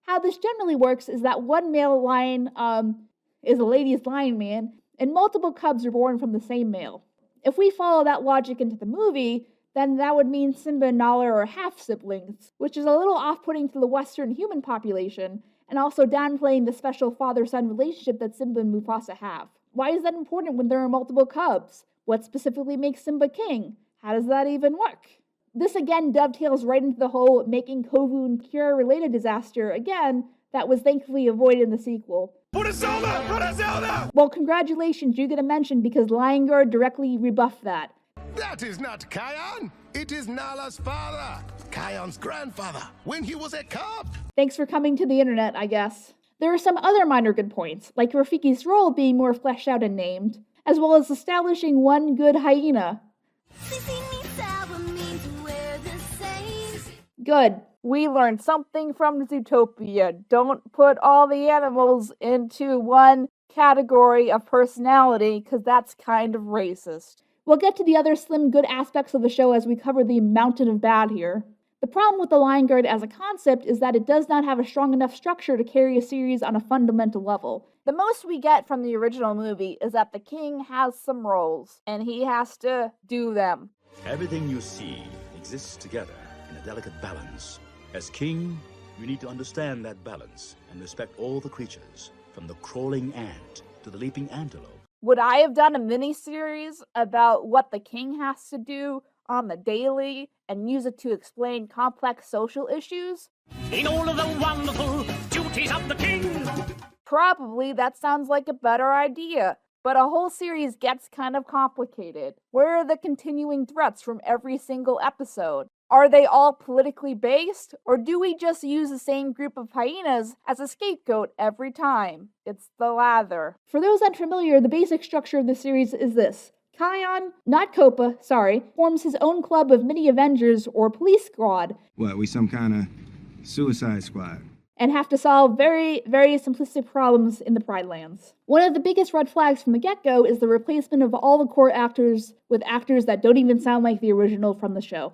How this generally works is that one male lion, is a lady's lion man, and multiple cubs are born from the same male. If we follow that logic into the movie, then that would mean Simba and Nala are half-siblings, which is a little off-putting to the Western human population, and also downplaying the special father-son relationship that Simba and Mufasa have. Why is that important when there are multiple cubs? What specifically makes Simba king? How does that even work? This again dovetails right into the whole making Kovu and Kira-related disaster again that was thankfully avoided in the sequel.
Put a Zelda! Put a Zelda!
Well, congratulations, you get a mention because Lion Guard directly rebuffed that.
That is not Kion. It is Nala's father, Kion's grandfather, when he was a cub.
Thanks for coming to the internet, I guess. There are some other minor good points, like Rafiki's role being more fleshed out and named, as well as establishing one good hyena. Good. We learned something from Zootopia. Don't put all the animals into one category of personality, because that's kind of racist. We'll get to the other slim good aspects of the show as we cover the mountain of bad here. The problem with The Lion Guard as a concept is that it does not have a strong enough structure to carry a series on a fundamental level. The most we get from the original movie is that the king has some roles, and he has to do them.
Everything you see exists together in a delicate balance. As king, you need to understand that balance and respect all the creatures, from the crawling ant to the leaping antelope.
Would I have done a mini-series about what the king has to do on the daily and use it to explain complex social issues?
In all of the wonderful duties of the king.
Probably. That sounds like a better idea. But a whole series gets kind of complicated. Where are the continuing threats from every single episode? Are they all politically based, or do we just use the same group of hyenas as a scapegoat every time? It's the latter. For those unfamiliar, the basic structure of the series is this. Kion, not Copa, forms his own club of mini Avengers or police squad.
What, we some kind of suicide squad?
And have to solve very, very simplistic problems in the Pride Lands. One of the biggest red flags from the get-go is the replacement of all the core actors with actors that don't even sound like the original from the show.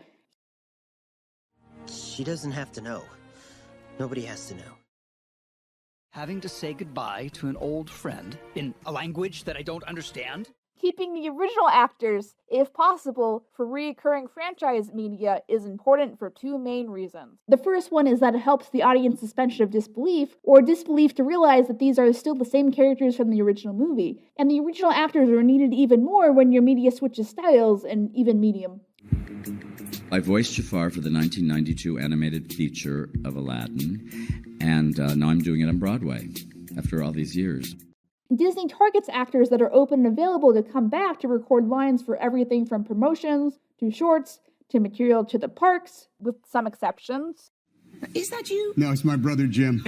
She doesn't have to know. Nobody has to know.
Having to say goodbye to an old friend in a language that I don't understand?
Keeping the original actors, if possible, for recurring franchise media is important for two main reasons. The first one is that it helps the audience suspension of disbelief, or disbelief to realize that these are still the same characters from the original movie, and the original actors are needed even more when your media switches styles and even medium.
I voiced Jafar for the 1992 animated feature of Aladdin, and now I'm doing it on Broadway after all these years.
Disney targets actors that are open and available to come back to record lines for everything from promotions, to shorts, to material to the parks, with some exceptions.
Is that you?
No, it's my brother Jim.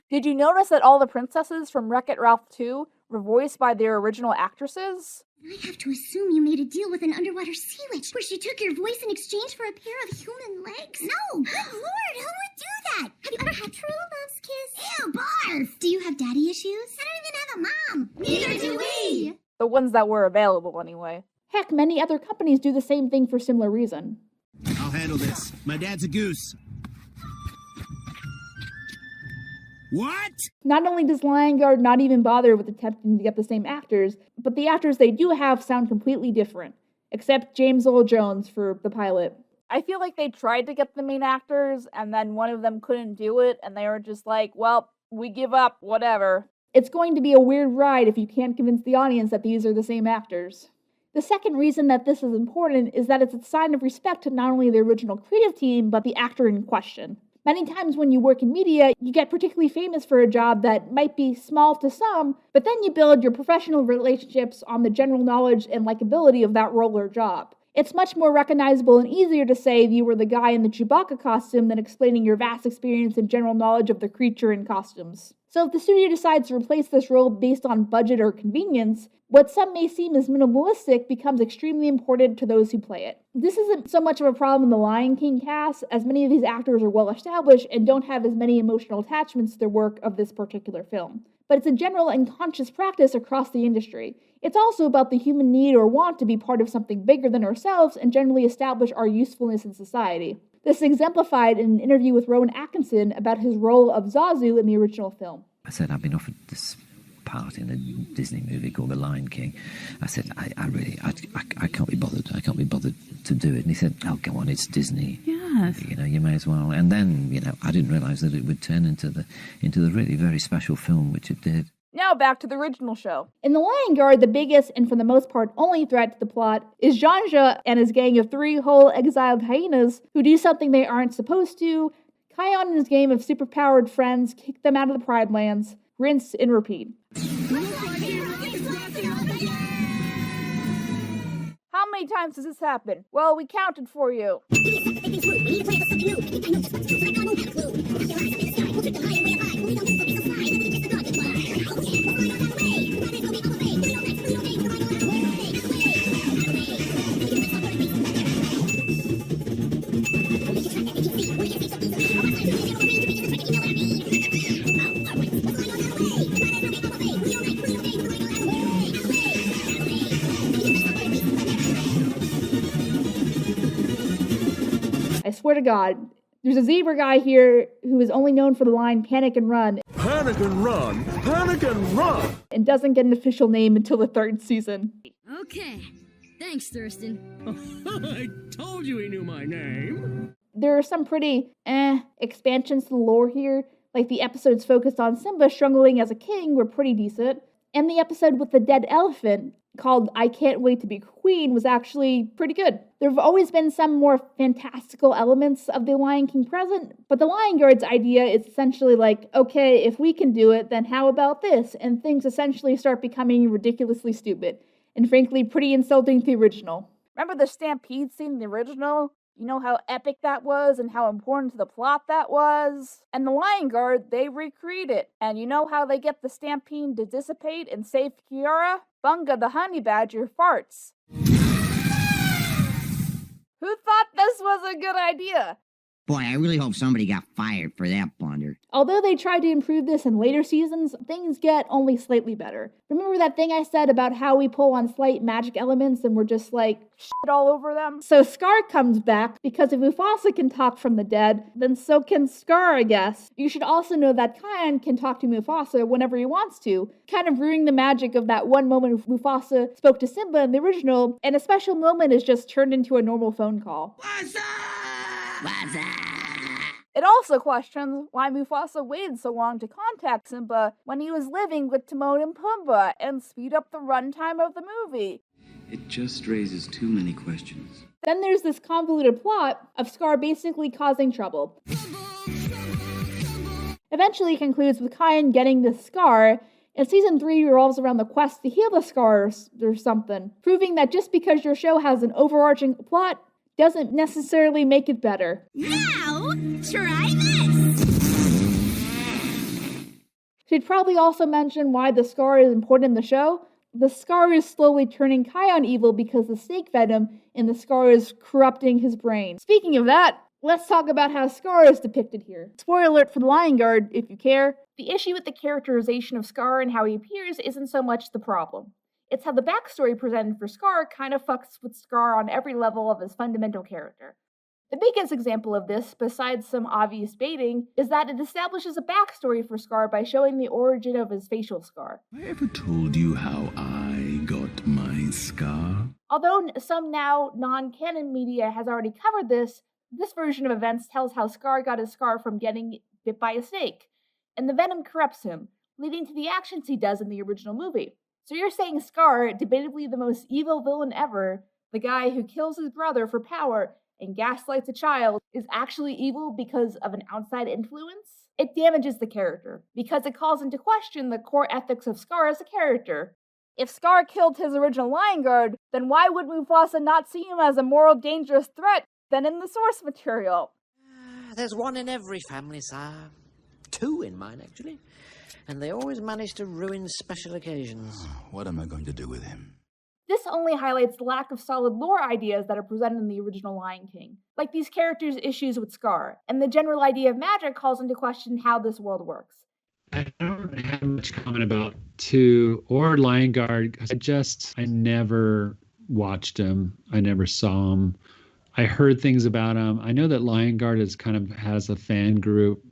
Did you notice that all the princesses from Wreck-It Ralph 2 were voiced by their original actresses?
I have to assume you made a deal with an underwater sea witch where she took your voice in exchange for a pair of human legs? No! Good lord, who would do that? Have you ever had true love's kiss? Ew, barf! Do you have daddy issues? I don't even have a mom! Neither do we!
The ones that were available, anyway. Heck, many other companies do the same thing for similar reason.
I'll handle this. My dad's a goose. What?
Not only does Lion Guard not even bother with attempting to get the same actors, but the actors they do have sound completely different, except James Earl Jones for the pilot. I feel like they tried to get the main actors, and then one of them couldn't do it, and they were just like, well, we give up, whatever. It's going to be a weird ride if you can't convince the audience that these are the same actors. The second reason that this is important is that it's a sign of respect to not only the original creative team, but the actor in question. Many times when you work in media, you get particularly famous for a job that might be small to some, but then you build your professional relationships on the general knowledge and likability of that role or job. It's much more recognizable and easier to say you were the guy in the Chewbacca costume than explaining your vast experience and general knowledge of the creature in costumes. So if the studio decides to replace this role based on budget or convenience, what some may seem as minimalistic becomes extremely important to those who play it. This isn't so much of a problem in the Lion King cast, as many of these actors are well established and don't have as many emotional attachments to the work of this particular film. But it's a general and conscious practice across the industry. It's also about the human need or want to be part of something bigger than ourselves and generally establish our usefulness in society. This is exemplified in an interview with Rowan Atkinson about his role of Zazu in the original film.
I said, I've been offered this part in a Disney movie called The Lion King. I said, I can't be bothered. I can't be bothered to do it. And he said, oh, go on, it's Disney.
Yes.
You know, you may as well. And then, you know, I didn't realise that it would turn into the really very special film, which it did.
Now back to the original show. In The Lion Guard, the biggest and for the most part only threat to the plot is Janja and his gang of 3 whole exiled hyenas who do something they aren't supposed to. Kion and his game of superpowered friends kick them out of the Pride Lands. Rinse and repeat. How many times does this happen? Well, we counted for you. swear to God, there's a zebra guy here who is only known for the line panic and run.
Panic and run! Panic and run!
And doesn't get an official name until the 3rd season.
Okay. Thanks, Thurston.
I told you he knew my name.
There are some pretty expansions to the lore here. Like the episodes focused on Simba struggling as a king were pretty decent. And the episode with the dead elephant, called I Can't Wait to Be Queen, was actually pretty good. There have always been some more fantastical elements of the Lion King present, but the Lion Guard's idea is essentially like, okay, if we can do it, then how about this? And things essentially start becoming ridiculously stupid, and frankly pretty insulting to the original. Remember the stampede scene in the original? You know how epic that was and how important to the plot that was? And the Lion Guard, they recreate it. And you know how they get the stampede to dissipate and save Kiara? Bunga the honey badger farts. Who thought this was a good idea?
Boy, I really hope somebody got fired for that blunder.
Although they tried to improve this in later seasons, things get only slightly better. Remember that thing I said about how we pull on slight magic elements and we're just like shit all over them? So Scar comes back because if Mufasa can talk from the dead, then so can Scar, I guess. You should also know that Kion can talk to Mufasa whenever he wants to, kind of ruining the magic of that one moment Mufasa spoke to Simba in the original, and a special moment is just turned into a normal phone call. It also questions why Mufasa waited so long to contact Simba when he was living with Timon and Pumbaa and speed up the runtime of the movie.
It just raises too many questions.
Then there's this convoluted plot of Scar basically causing trouble. Eventually concludes with Kion getting the scar, and season 3 revolves around the quest to heal the scars or something, proving that just because your show has an overarching plot doesn't necessarily make it better.
Now, try this!
Should probably also mention why the scar is important in the show. The scar is slowly turning Kion evil because the snake venom in the scar is corrupting his brain. Speaking of that, let's talk about how Scar is depicted here. Spoiler alert for the Lion Guard, if you care. The issue with the characterization of Scar and how he appears isn't so much the problem. It's how the backstory presented for Scar kind of fucks with Scar on every level of his fundamental character. The biggest example of this, besides some obvious baiting, is that it establishes a backstory for Scar by showing the origin of his facial scar.
I ever told you how I got my scar?
Although some now non-canon media has already covered this version of events tells how Scar got his scar from getting bit by a snake, and the venom corrupts him, leading to the actions he does in the original movie. So you're saying Scar, debatably the most evil villain ever, the guy who kills his brother for power and gaslights a child, is actually evil because of an outside influence? It damages the character, because it calls into question the core ethics of Scar as a character. If Scar killed his original Lion Guard, then why would Mufasa not see him as a moral dangerous threat than in the source material?
There's one in every family, sir. 2 in mine, actually. And they always manage to ruin special occasions.
What am I going to do with him?
This only highlights the lack of solid lore ideas that are presented in the original Lion King, like these characters' issues with Scar, and the general idea of magic calls into question how this world works.
I don't really have much comment about 2 or Lion Guard, because I never watched him. I never saw him. I heard things about him. I know that Lion Guard has a fan group,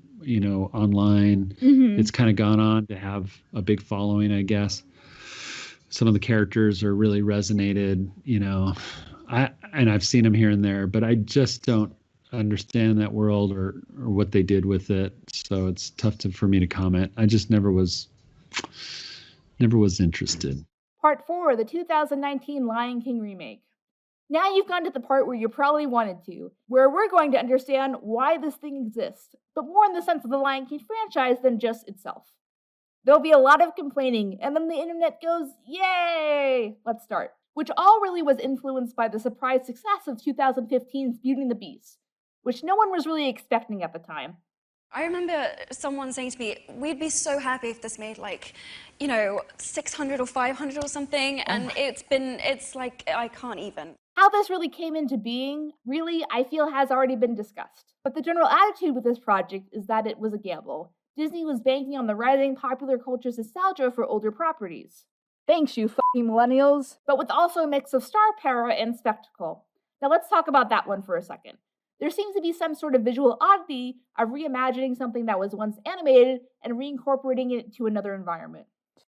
online.
Mm-hmm.
It's kind of gone on to have a big following, I guess. Some of the characters are really resonated, and I've seen them here and there, but I just don't understand that world or what they did with it. So it's tough for me to comment. I just never was interested.
Part 4, the 2019 Lion King remake. Now you've gone to the part where you probably wanted to, where we're going to understand why this thing exists, but more in the sense of the Lion King franchise than just itself. There'll be a lot of complaining, and then the internet goes, yay! Let's start. Which all really was influenced by the surprise success of 2015's Beauty and the Beast, which no one was really expecting at the time.
I remember someone saying to me, we'd be so happy if this made 600 or 500 or something, and it's like, I can't even.
How this really came into being, really, I feel has already been discussed. But the general attitude with this project is that it was a gamble. Disney was banking on the rising popular culture's nostalgia for older properties. Thanks, you fucking millennials. But with also a mix of star power and spectacle. Now let's talk about that one for a second. There seems to be some sort of visual oddity of reimagining something that was once animated and reincorporating it to another environment.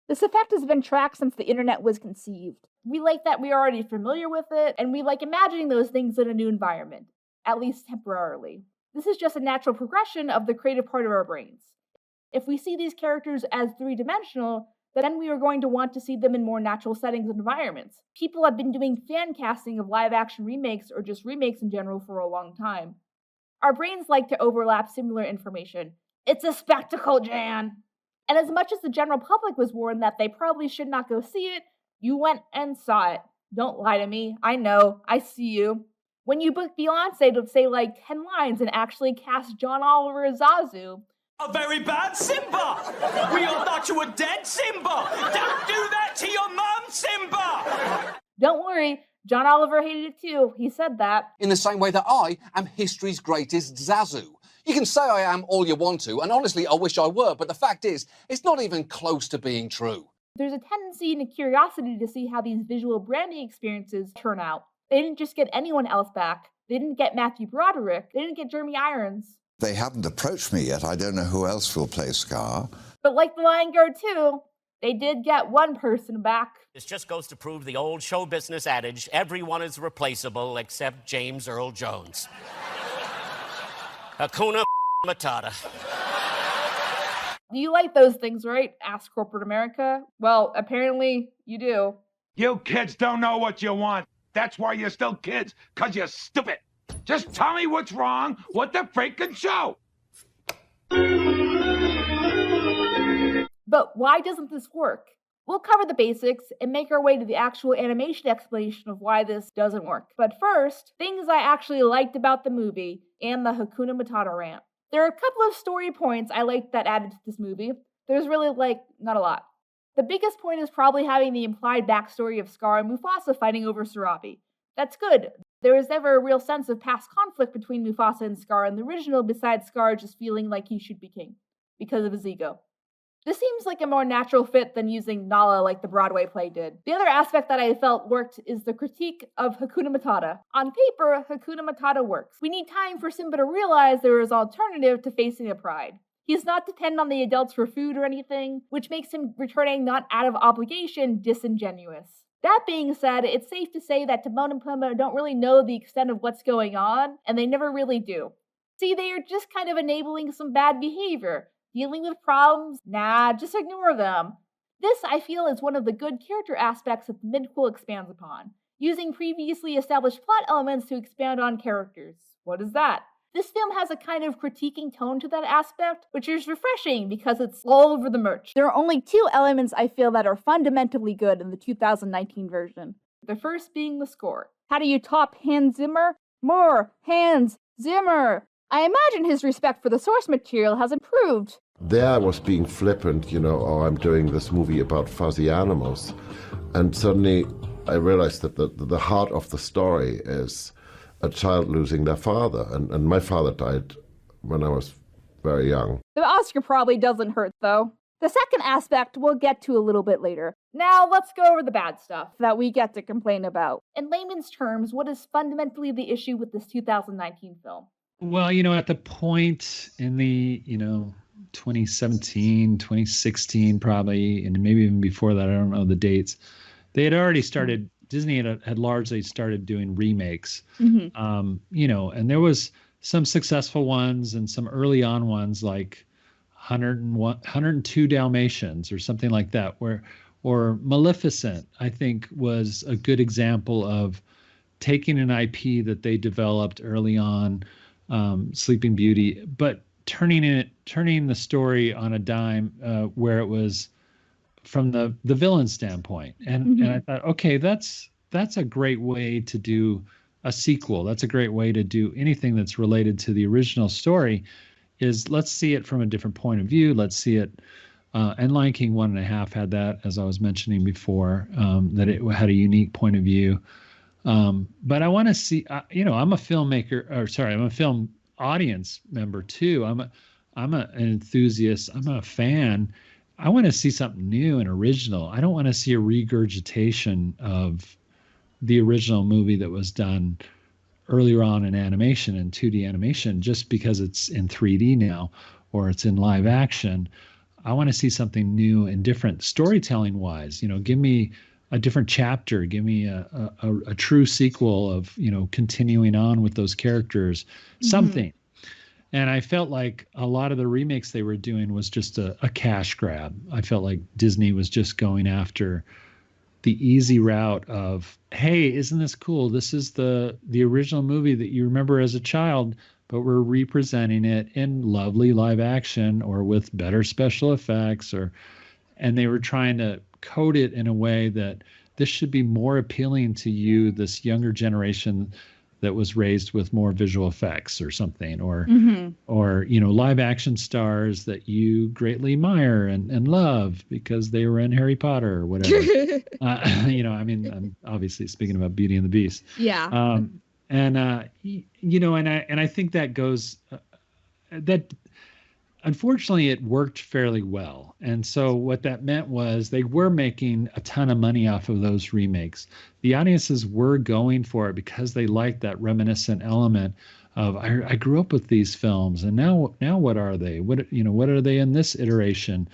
This effect has been tracked since the internet was conceived. We like that we are already familiar with it, and we like imagining those things in a new environment, at least temporarily. This is just a natural progression of the creative part of our brains. If we see these characters as three-dimensional, then we are going to want to see them in more natural settings and environments. People have been doing fan casting of live-action remakes or just remakes in general for a long time. Our brains like to overlap similar information. It's a spectacle, Jan! And as much as the general public was warned that they probably should not go see it, you went and saw it. Don't lie to me. I know. I see you. When you booked Beyonce to say like 10 lines and actually cast John Oliver as Zazu.
A very bad Simba! We all thought you were dead, Simba! Don't do that to your mom, Simba!
Don't worry, John Oliver hated it too. He said that.
In the same way that I am history's greatest Zazu. You can say I am all you want to, and honestly, I wish I were, but the fact is, it's not even close to being true.
There's a tendency and a curiosity to see how these visual branding experiences turn out. They didn't just get anyone else back. They didn't get Matthew Broderick. They didn't get Jeremy Irons.
They haven't approached me yet. I don't know who else will play Scar.
But like The Lion Guard 2, they did get one person back.
This just goes to prove the old show business adage, everyone is replaceable except James Earl Jones. Hakuna Matata.
You like those things, right? Asked corporate America. Well, apparently you do.
You kids don't know what you want. That's why you're still kids, 'cause you're stupid. Just tell me what's wrong with the freaking show.
But why doesn't this work? We'll cover the basics and make our way to the actual animation explanation of why this doesn't work. But first, things I actually liked about the movie and the Hakuna Matata rant. There are a couple of story points I liked that added to this movie. There's really, not a lot. The biggest point is probably having the implied backstory of Scar and Mufasa fighting over Sarabi. That's good. There was never a real sense of past conflict between Mufasa and Scar in the original besides Scar just feeling like he should be king because of his ego. This seems like a more natural fit than using Nala like the Broadway play did. The other aspect that I felt worked is the critique of Hakuna Matata. On paper, Hakuna Matata works. We need time for Simba to realize there is an alternative to facing a pride. He's not dependent on the adults for food or anything, which makes him returning not out of obligation disingenuous. That being said, it's safe to say that Timon and Pumbaa don't really know the extent of what's going on, and they never really do. See, they are just kind of enabling some bad behavior. Dealing with problems? Nah, just ignore them. This, I feel, is one of the good character aspects that the midquel expands upon, using previously established plot elements to expand on characters. What is that? This film has a kind of critiquing tone to that aspect, which is refreshing because it's all over the merch. There are only two elements I feel that are fundamentally good in the 2019 version. The first being the score. How do you top Hans Zimmer? More Hans Zimmer! I imagine his respect for the source material has improved.
There I was being flippant, oh, I'm doing this movie about fuzzy animals. And suddenly I realized that the heart of the story is a child losing their father. And my father died when I was very young.
The Oscar probably doesn't hurt, though. The second aspect we'll get to a little bit later. Now let's go over the bad stuff that we get to complain about. In layman's terms, what is fundamentally the issue with this 2019 film?
Well, at the point in the, 2017, 2016 probably, and maybe even before that, I don't know the dates, they had already started, Disney had largely started doing remakes, and there was some successful ones and some early on ones like 102 Dalmatians or something like that, or Maleficent, I think, was a good example of taking an IP that they developed early on, Sleeping Beauty, but turning the story on a dime where it was from the villain standpoint. And I thought, okay, that's a great way to do a sequel. That's a great way to do anything that's related to the original story, is let's see it from a different point of view. Let's see it. And Lion King 1.5 had that, as I was mentioning before, that it had a unique point of view. But I want to see, I'm a filmmaker, I'm a film audience member too. I'm an enthusiast. I'm a fan. I want to see something new and original. I don't want to see a regurgitation of the original movie that was done earlier on in animation and 2D animation, just because it's in 3D now or it's in live action. I want to see something new and different storytelling wise. Give me a different chapter, give me a true sequel of, continuing on with those characters, something. And I felt like a lot of the remakes they were doing was just a cash grab. I felt like Disney was just going after the easy route of, hey, isn't this cool? This is the original movie that you remember as a child, but we're representing it in lovely live action or with better special effects, and they were trying to code it in a way that this should be more appealing to you, this younger generation that was raised with more visual effects or something, or live action stars that you greatly admire and love because they were in Harry Potter or whatever. I'm obviously speaking about Beauty and the Beast.
Yeah.
And I think that goes that unfortunately it worked fairly well. And so what that meant was they were making a ton of money off of those remakes. The audiences were going for it because they liked that reminiscent element of I grew up with these films, and now what are they? What are they in this iteration?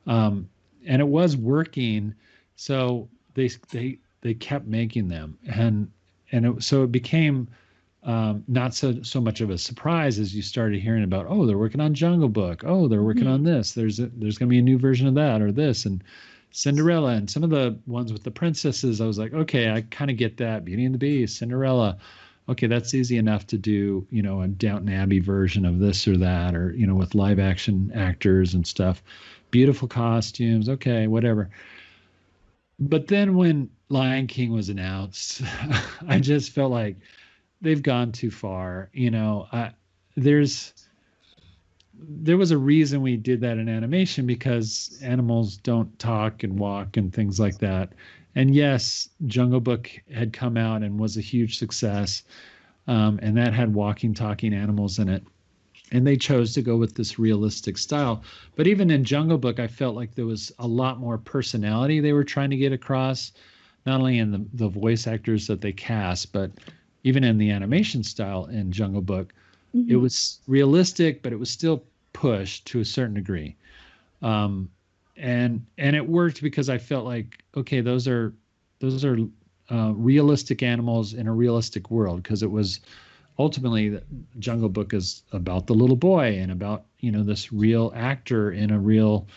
And it was working, so they kept making them, so it became not so much of a surprise as you started hearing about, oh, they're working on Jungle Book. Oh, they're working on this. There's going to be a new version of that or this, and Cinderella, and some of the ones with the princesses. I was like, okay, I kind of get that. Beauty and the Beast, Cinderella. Okay, that's easy enough to do, a Downton Abbey version of this or that, or, with live action actors and stuff. Beautiful costumes. Okay, whatever. But then when Lion King was announced, I just felt like they've gone too far. There was a reason we did that in animation, because animals don't talk and walk and things like that. And yes, Jungle Book had come out and was a huge success. And that had walking, talking animals in it. And they chose to go with this realistic style. But even in Jungle Book, I felt like there was a lot more personality they were trying to get across, not only in the voice actors that they cast, but even in the animation style in Jungle Book. It was realistic, but it was still pushed to a certain degree. And it worked because I felt like, okay, those are realistic animals in a realistic world, because it was ultimately the Jungle Book is about the little boy and about, this real actor in a real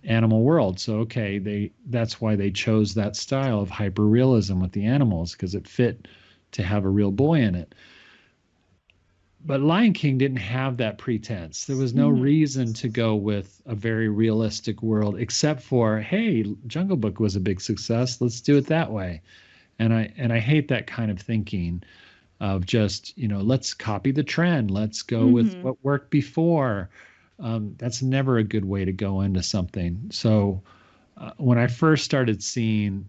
animal world. So, okay, that's why they chose that style of hyper realism with the animals, because it fit to have a real boy in it. But Lion King didn't have that pretense. There was no reason to go with a very realistic world, except for, hey, Jungle Book was a big success. Let's do it that way. And I hate that kind of thinking of just, let's copy the trend. Let's go with what worked before. That's never a good way to go into something. So when I first started seeing,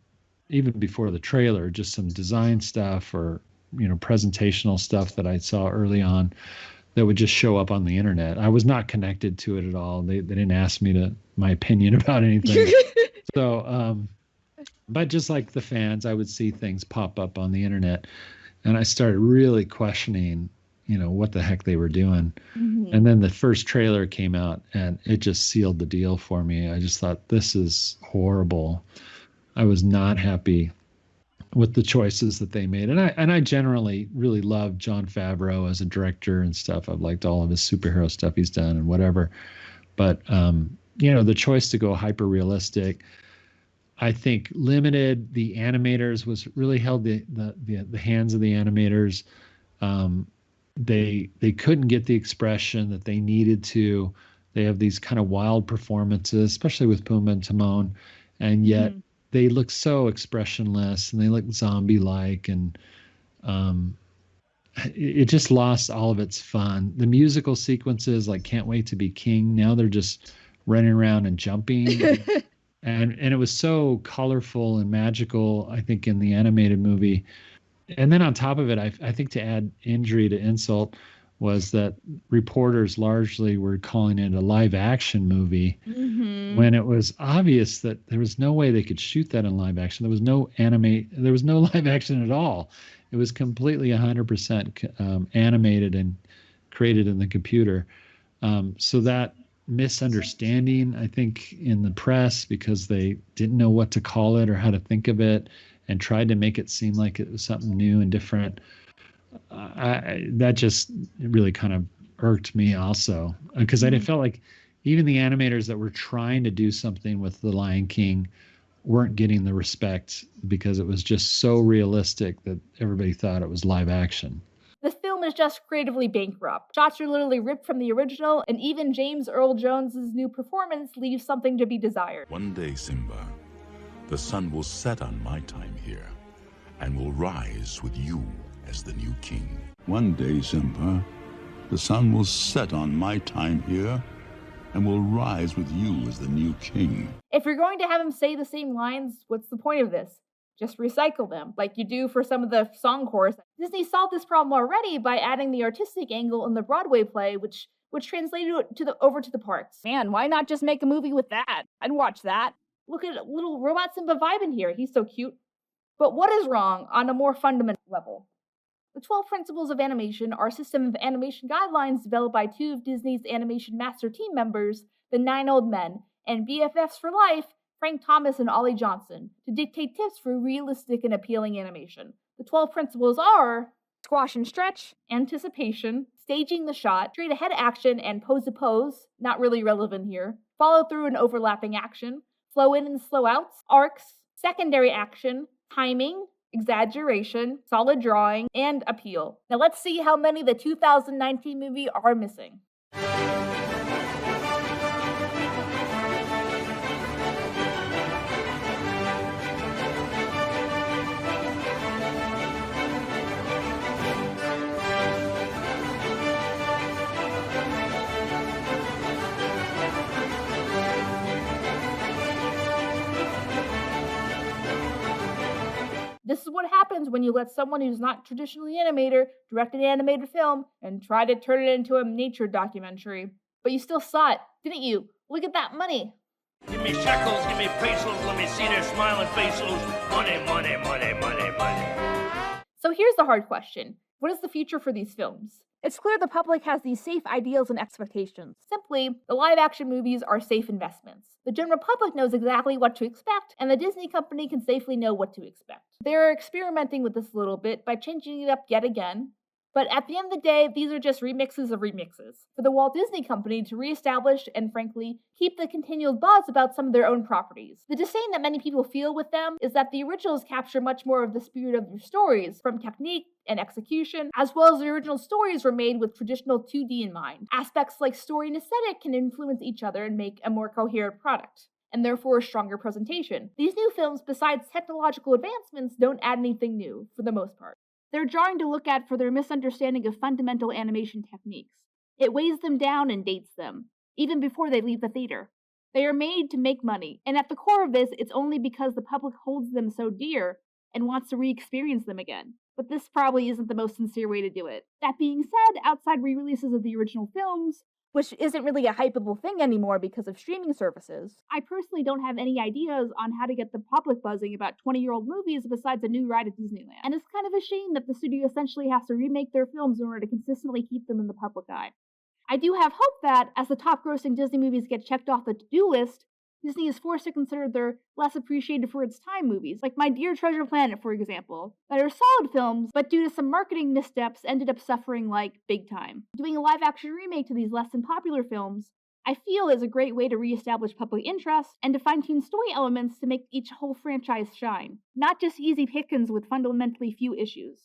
even before the trailer, just some design stuff or, presentational stuff that I saw early on that would just show up on the internet, I was not connected to it at all. They didn't ask me my opinion about anything. So, but just like the fans, I would see things pop up on the internet, and I started really questioning, what the heck they were doing. And then the first trailer came out, and it just sealed the deal for me. I just thought, this is horrible. I was not happy with the choices that they made. And I generally really love Jon Favreau as a director and stuff. I've liked all of his superhero stuff he's done and whatever. But, the choice to go hyper realistic, I think limited the animators, was really held the hands of the animators. They couldn't get the expression that they needed to. They have these kind of wild performances, especially with Pumbaa and Timon, and yet they look so expressionless and they look zombie-like, and it just lost all of its fun. The musical sequences, like Can't Wait to Be King, now they're just running around and jumping. and it was so colorful and magical, I think, in the animated movie. And then on top of it, I think to add injury to insult was that reporters largely were calling it a live action movie when it was obvious that there was no way they could shoot that in live action. There was no live action at all. It was completely 100% animated and created in the computer. So that misunderstanding, I think, in the press, because they didn't know what to call it or how to think of it and tried to make it seem like it was something new and different, that just really kind of irked me also, because I felt like even the animators that were trying to do something with The Lion King weren't getting the respect because it was just so realistic that everybody thought it was live action.
This film is just creatively bankrupt. Shots are literally ripped from the original, and even James Earl Jones's new performance leaves something to be desired.
One day, Simba, the sun will set on my time here and will rise with you as the new king. One day, Simba, the sun will set on my time here and will rise with you as the new king.
If you're going to have him say the same lines, what's the point of this? Just recycle them, like you do for some of the song chorus. Disney solved this problem already by adding the artistic angle in the Broadway play, which translated over to the parks. Man, why not just make a movie with that? I'd watch that. Look at little robot Simba vibing here. He's so cute. But what is wrong on a more fundamental level? The 12 Principles of Animation are a system of animation guidelines developed by two of Disney's animation master team members, the 9 Old Men, and BFFs for life, Frank Thomas and Ollie Johnson, to dictate tips for realistic and appealing animation. The 12 principles are squash and stretch, anticipation, staging the shot, straight ahead action and pose to pose, not really relevant here, follow through and overlapping action, flow in and slow outs, arcs, secondary action, timing, exaggeration, solid drawing, and appeal. Now let's see how many the 2019 movie are missing. This is what happens when you let someone who's not traditionally an animator direct an animated film and try to turn it into a nature documentary. But you still saw it, didn't you? Look at that money.
Give me shekels, give me pesos, let me see their smiling faces. Money, money, money, money, money.
So here's the hard question. What is the future for these films? It's clear the public has these safe ideals and expectations. Simply, the live-action movies are safe investments. The general public knows exactly what to expect, and the Disney company can safely know what to expect. They're experimenting with this a little bit by changing it up yet again, but at the end of the day, these are just remixes of remixes for the Walt Disney Company to reestablish and, frankly, keep the continual buzz about some of their own properties. The disdain that many people feel with them is that the originals capture much more of the spirit of their stories, from technique and execution, as well as the original stories were made with traditional 2D in mind. Aspects like story and aesthetic can influence each other and make a more coherent product, and therefore a stronger presentation. These new films, besides technological advancements, don't add anything new, for the most part. They're jarring to look at for their misunderstanding of fundamental animation techniques. It weighs them down and dates them, even before they leave the theater. They are made to make money, and at the core of this, it's only because the public holds them so dear and wants to re-experience them again. But this probably isn't the most sincere way to do it. That being said, outside re-releases of the original films, which isn't really a hypeable thing anymore because of streaming services, I personally don't have any ideas on how to get the public buzzing about 20-year-old movies besides a new ride at Disneyland. And it's kind of a shame that the studio essentially has to remake their films in order to consistently keep them in the public eye. I do have hope that, as the top-grossing Disney movies get checked off the to-do list, Disney is forced to consider their less appreciated for its time movies, like My Dear Treasure Planet, for example, that are solid films, but due to some marketing missteps ended up suffering like big time. Doing a live-action remake to these less than popular films, I feel, is a great way to re-establish public interest and to fine-tune story elements to make each whole franchise shine, not just easy pickings with fundamentally few issues.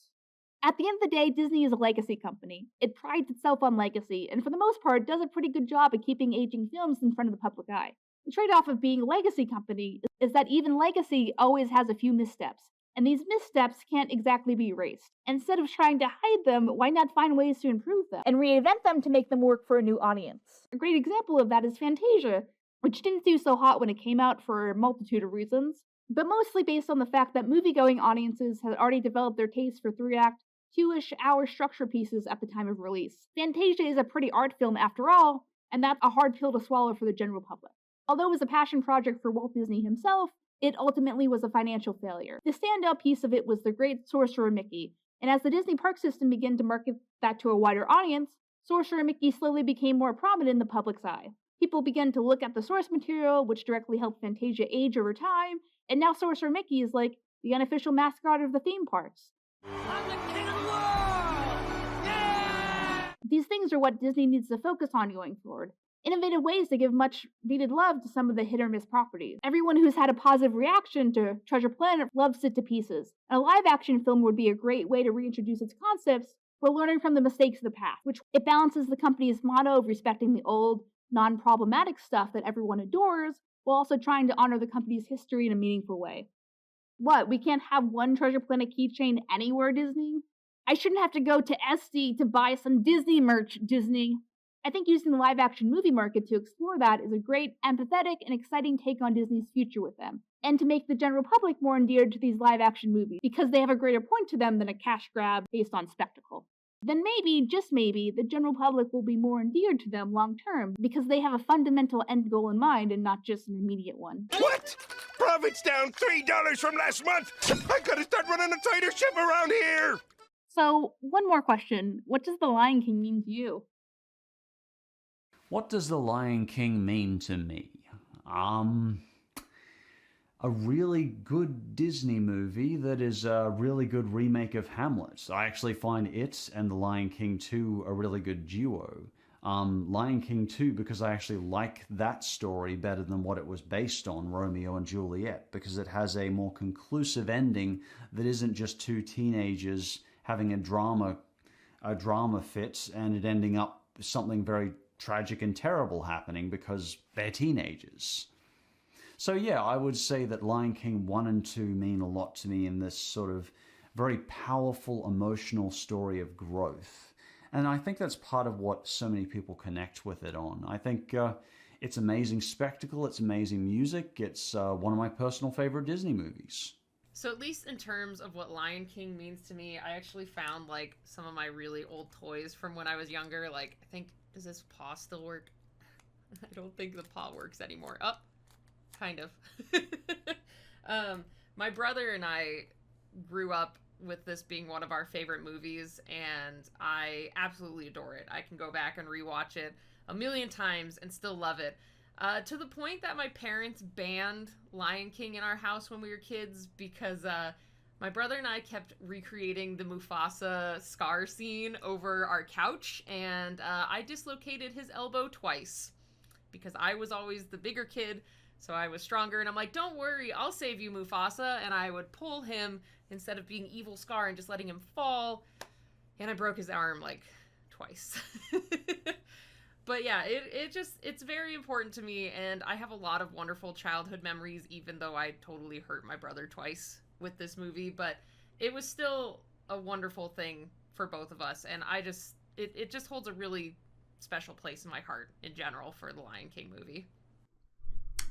At the end of the day, Disney is a legacy company. It prides itself on legacy, and for the most part does a pretty good job at keeping aging films in front of the public eye. The trade-off of being a legacy company is that even legacy always has a few missteps, and these missteps can't exactly be erased. Instead of trying to hide them, why not find ways to improve them and reinvent them to make them work for a new audience? A great example of that is Fantasia, which didn't do so hot when it came out for a multitude of reasons, but mostly based on the fact that movie-going audiences had already developed their taste for 3-act, 2-ish hour structure pieces at the time of release. Fantasia is a pretty art film after all, and that's a hard pill to swallow for the general public. Although it was a passion project for Walt Disney himself, it ultimately was a financial failure. The standout piece of it was The Great Sorcerer Mickey, and as the Disney park system began to market that to a wider audience, Sorcerer Mickey slowly became more prominent in the public's eye. People began to look at the source material, which directly helped Fantasia age over time, and now Sorcerer Mickey is like the unofficial mascot of the theme parks.
I'm the king of the world! Yeah!
These things are what Disney needs to focus on going forward. Innovative ways to give much needed love to some of the hit or miss properties. Everyone who's had a positive reaction to Treasure Planet loves it to pieces. A live action film would be a great way to reintroduce its concepts while learning from the mistakes of the past, which it balances the company's motto of respecting the old, non-problematic stuff that everyone adores, while also trying to honor the company's history in a meaningful way. What, we can't have one Treasure Planet keychain anywhere, Disney? I shouldn't have to go to Etsy to buy some Disney merch, Disney. I think using the live-action movie market to explore that is a great, empathetic, and exciting take on Disney's future with them, and to make the general public more endeared to these live-action movies, because they have a greater point to them than a cash grab based on spectacle. Then maybe, just maybe, the general public will be more endeared to them long-term, because they have a fundamental end goal in mind and not just an immediate one.
What? Profits down $3 from last month! I gotta start running a tighter ship around here!
So, one more question. What does The Lion King mean to you?
What does The Lion King mean to me? A really good Disney movie that is a really good remake of Hamlet. I actually find it and The Lion King 2 a really good duo. Lion King 2 because I actually like that story better than what it was based on, Romeo and Juliet, because it has a more conclusive ending that isn't just two teenagers having a drama fit and it ending up something very tragic and terrible happening because they're teenagers. So yeah, I would say that Lion King 1 and 2 mean a lot to me in this sort of very powerful emotional story of growth. And I think that's part of what so many people connect with it on. I think it's amazing spectacle, it's amazing music, it's one of my personal favorite Disney movies.
So at least in terms of what Lion King means to me, I actually found like some of my really old toys from when I was younger. Like, I think, does this paw still work? I don't think the paw works anymore. Oh, kind of. My brother and I grew up with this being one of our favorite movies, and I absolutely adore it. I can go back and rewatch it a million times and still love it. To the point that my parents banned Lion King in our house when we were kids because my brother and I kept recreating the Mufasa scar scene over our couch, and I dislocated his elbow twice because I was always the bigger kid, so I was stronger, and I'm like, don't worry, I'll save you, Mufasa, and I would pull him instead of being evil Scar and just letting him fall, and I broke his arm like twice. But yeah, it's very important to me, and I have a lot of wonderful childhood memories, even though I totally hurt my brother twice with this movie, but it was still a wonderful thing for both of us, and it just holds a really special place in my heart in general for the Lion King movie.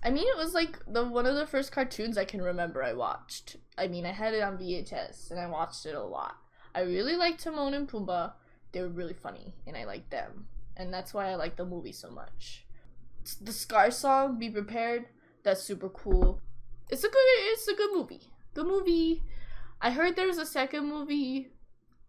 I mean, it was like one of the first cartoons I can remember I watched. I mean, I had it on VHS, and I watched it a lot. I really liked Timon and Pumbaa. They were really funny, and I liked them. And that's why I like the movie so much. The Scar song, Be Prepared, that's super cool. It's a good movie. Good movie. I heard there was a second movie.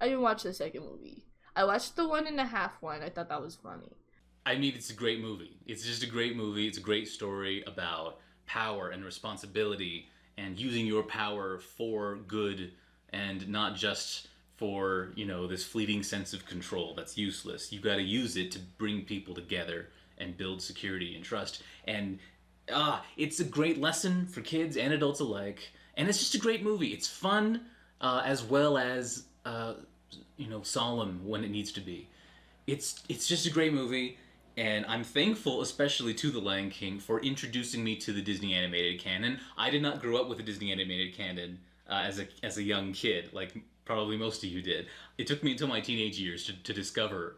I didn't watch the second movie. I watched the 1.5 one. I thought that was funny.
I mean, it's a great movie. It's just a great movie. It's a great story about power and responsibility and using your power for good and not just for, this fleeting sense of control that's useless. You got to use it to bring people together and build security and trust. And it's a great lesson for kids and adults alike. And it's just a great movie. It's fun as well as, solemn when it needs to be. It's just a great movie. And I'm thankful, especially to The Lion King, for introducing me to the Disney animated canon. I did not grow up with the Disney animated canon as a young kid, like probably most of you did. It took me until my teenage years to discover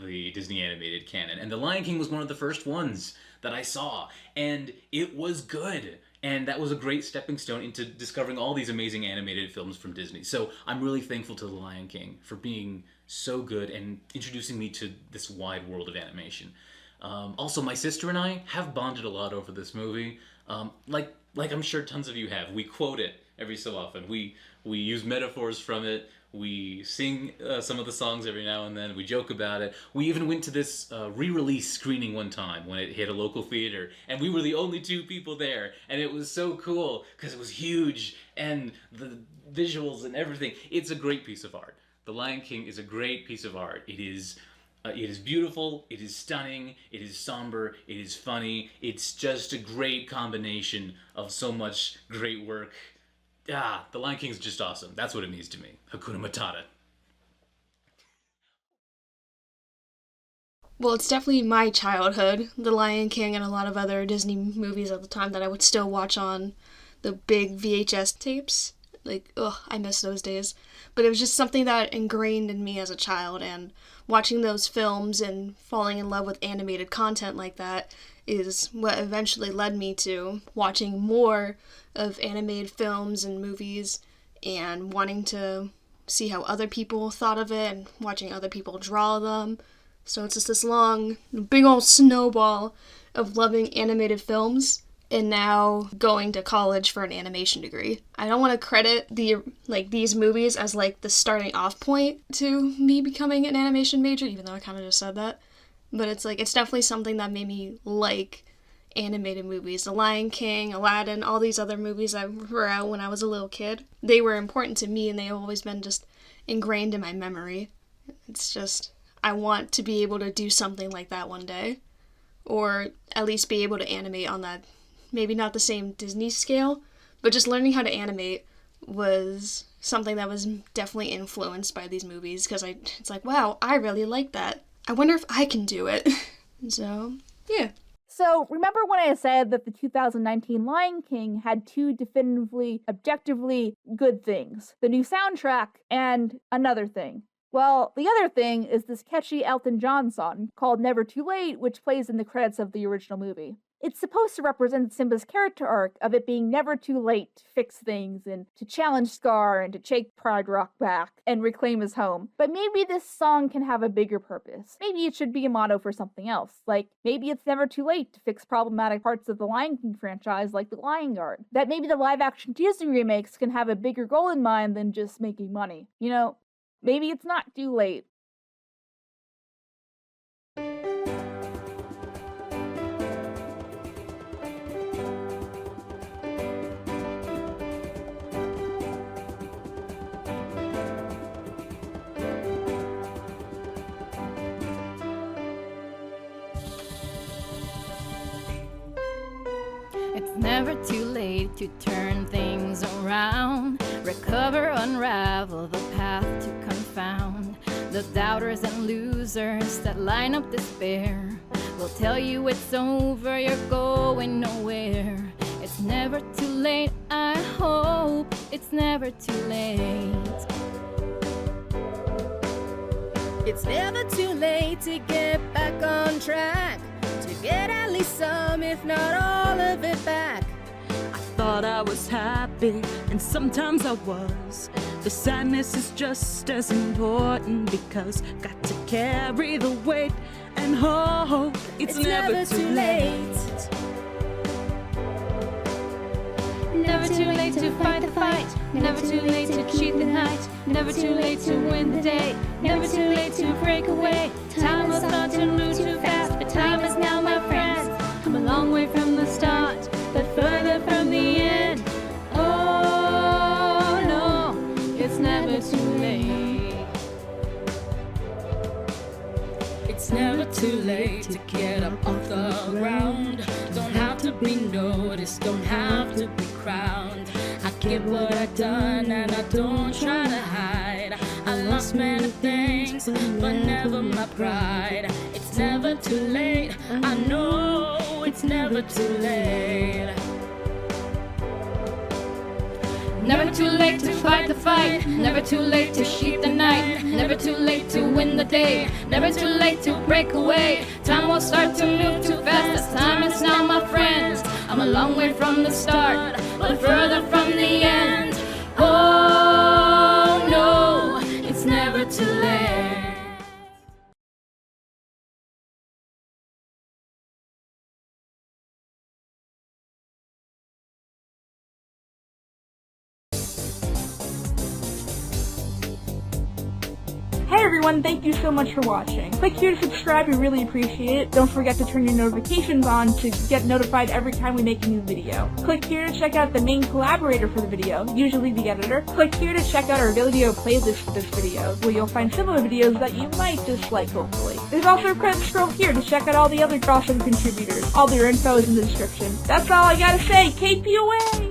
the Disney animated canon. And The Lion King was one of the first ones that I saw. And it was good. And that was a great stepping stone into discovering all these amazing animated films from Disney. So I'm really thankful to The Lion King for being so good and introducing me to this wide world of animation. Also, my sister and I have bonded a lot over this movie. Like I'm sure tons of you have. We quote it every so often. We use metaphors from it. We sing some of the songs every now and then. We joke about it. We even went to this re-release screening one time when it hit a local theater, and we were the only 2 people there, and it was so cool because it was huge, and the visuals and everything. It's a great piece of art. The Lion King is a great piece of art. It is beautiful, it is stunning, it is somber, it is funny. It's just a great combination of so much great work. The Lion King's just awesome. That's what it means to me. Hakuna Matata.
Well, it's definitely my childhood, The Lion King and a lot of other Disney movies at the time that I would still watch on the big VHS tapes. Like, I miss those days. But it was just something that ingrained in me as a child, and watching those films and falling in love with animated content like that is what eventually led me to watching more of animated films and movies and wanting to see how other people thought of it and watching other people draw them. So it's just this long, big old snowball of loving animated films and now going to college for an animation degree. I don't want to credit these movies as the starting off point to me becoming an animation major, even though I kind of just said that. But it's definitely something that made me like animated movies. The Lion King, Aladdin, all these other movies that were out when I was a little kid. They were important to me, and they've always been just ingrained in my memory. It's just, I want to be able to do something like that one day. Or at least be able to animate on that, maybe not the same Disney scale, but just learning how to animate was something that was definitely influenced by these movies, because it's wow, I really like that. I wonder if I can do it. So, yeah.
So, remember when I said that the 2019 Lion King had 2 definitively, objectively good things? The new soundtrack and another thing. Well, the other thing is this catchy Elton John song called Never Too Late, which plays in the credits of the original movie. It's supposed to represent Simba's character arc of it being never too late to fix things and to challenge Scar and to take Pride Rock back and reclaim his home. But maybe this song can have a bigger purpose. Maybe it should be a motto for something else. Maybe it's never too late to fix problematic parts of the Lion King franchise like The Lion Guard. That maybe the live-action Disney remakes can have a bigger goal in mind than just making money. Maybe it's not too late.
It's never too late to turn things around, recover, unravel the path to confound. The doubters and losers that line up despair will tell you it's over, you're going nowhere. It's never too late, I hope it's never too late. It's never too late to get back on track, to get at least some, if not all of it back.
I thought I was happy, and sometimes I was. The sadness is just as important, because got to carry the weight and hope it's never too late.
Never too late to fight the fight, never too late to cheat the night, never too late to win the day, never too late to break away. Time was thought to move too fast, but time is now, my friends. I'm a long way from the start, but further from the end. Oh no, it's never too late.
It's never too late to get up off the ground. Don't have to be noticed, don't have to be crowned. I get what I've done and I don't try to hide. I lost many things, but never my pride. It's never too late, I know it's never too late.
Never too late to fight the fight, never too late to sheet the night, never too late to win the day, never too late to break away. Time will start to move too fast, this time is now, my friends.
I'm a long way from the start, but further from the end. Oh no, it's never too late.
Hey everyone, thank you so much for watching. Click here to subscribe, we really appreciate it. Don't forget to turn your notifications on to get notified every time we make a new video. Click here to check out the main collaborator for the video, usually the editor. Click here to check out our video playlist for this video, where you'll find similar videos that you might dislike, hopefully. There's also a credit scroll here to check out all the other awesome contributors. All their info is in the description. That's all I gotta say, KP away!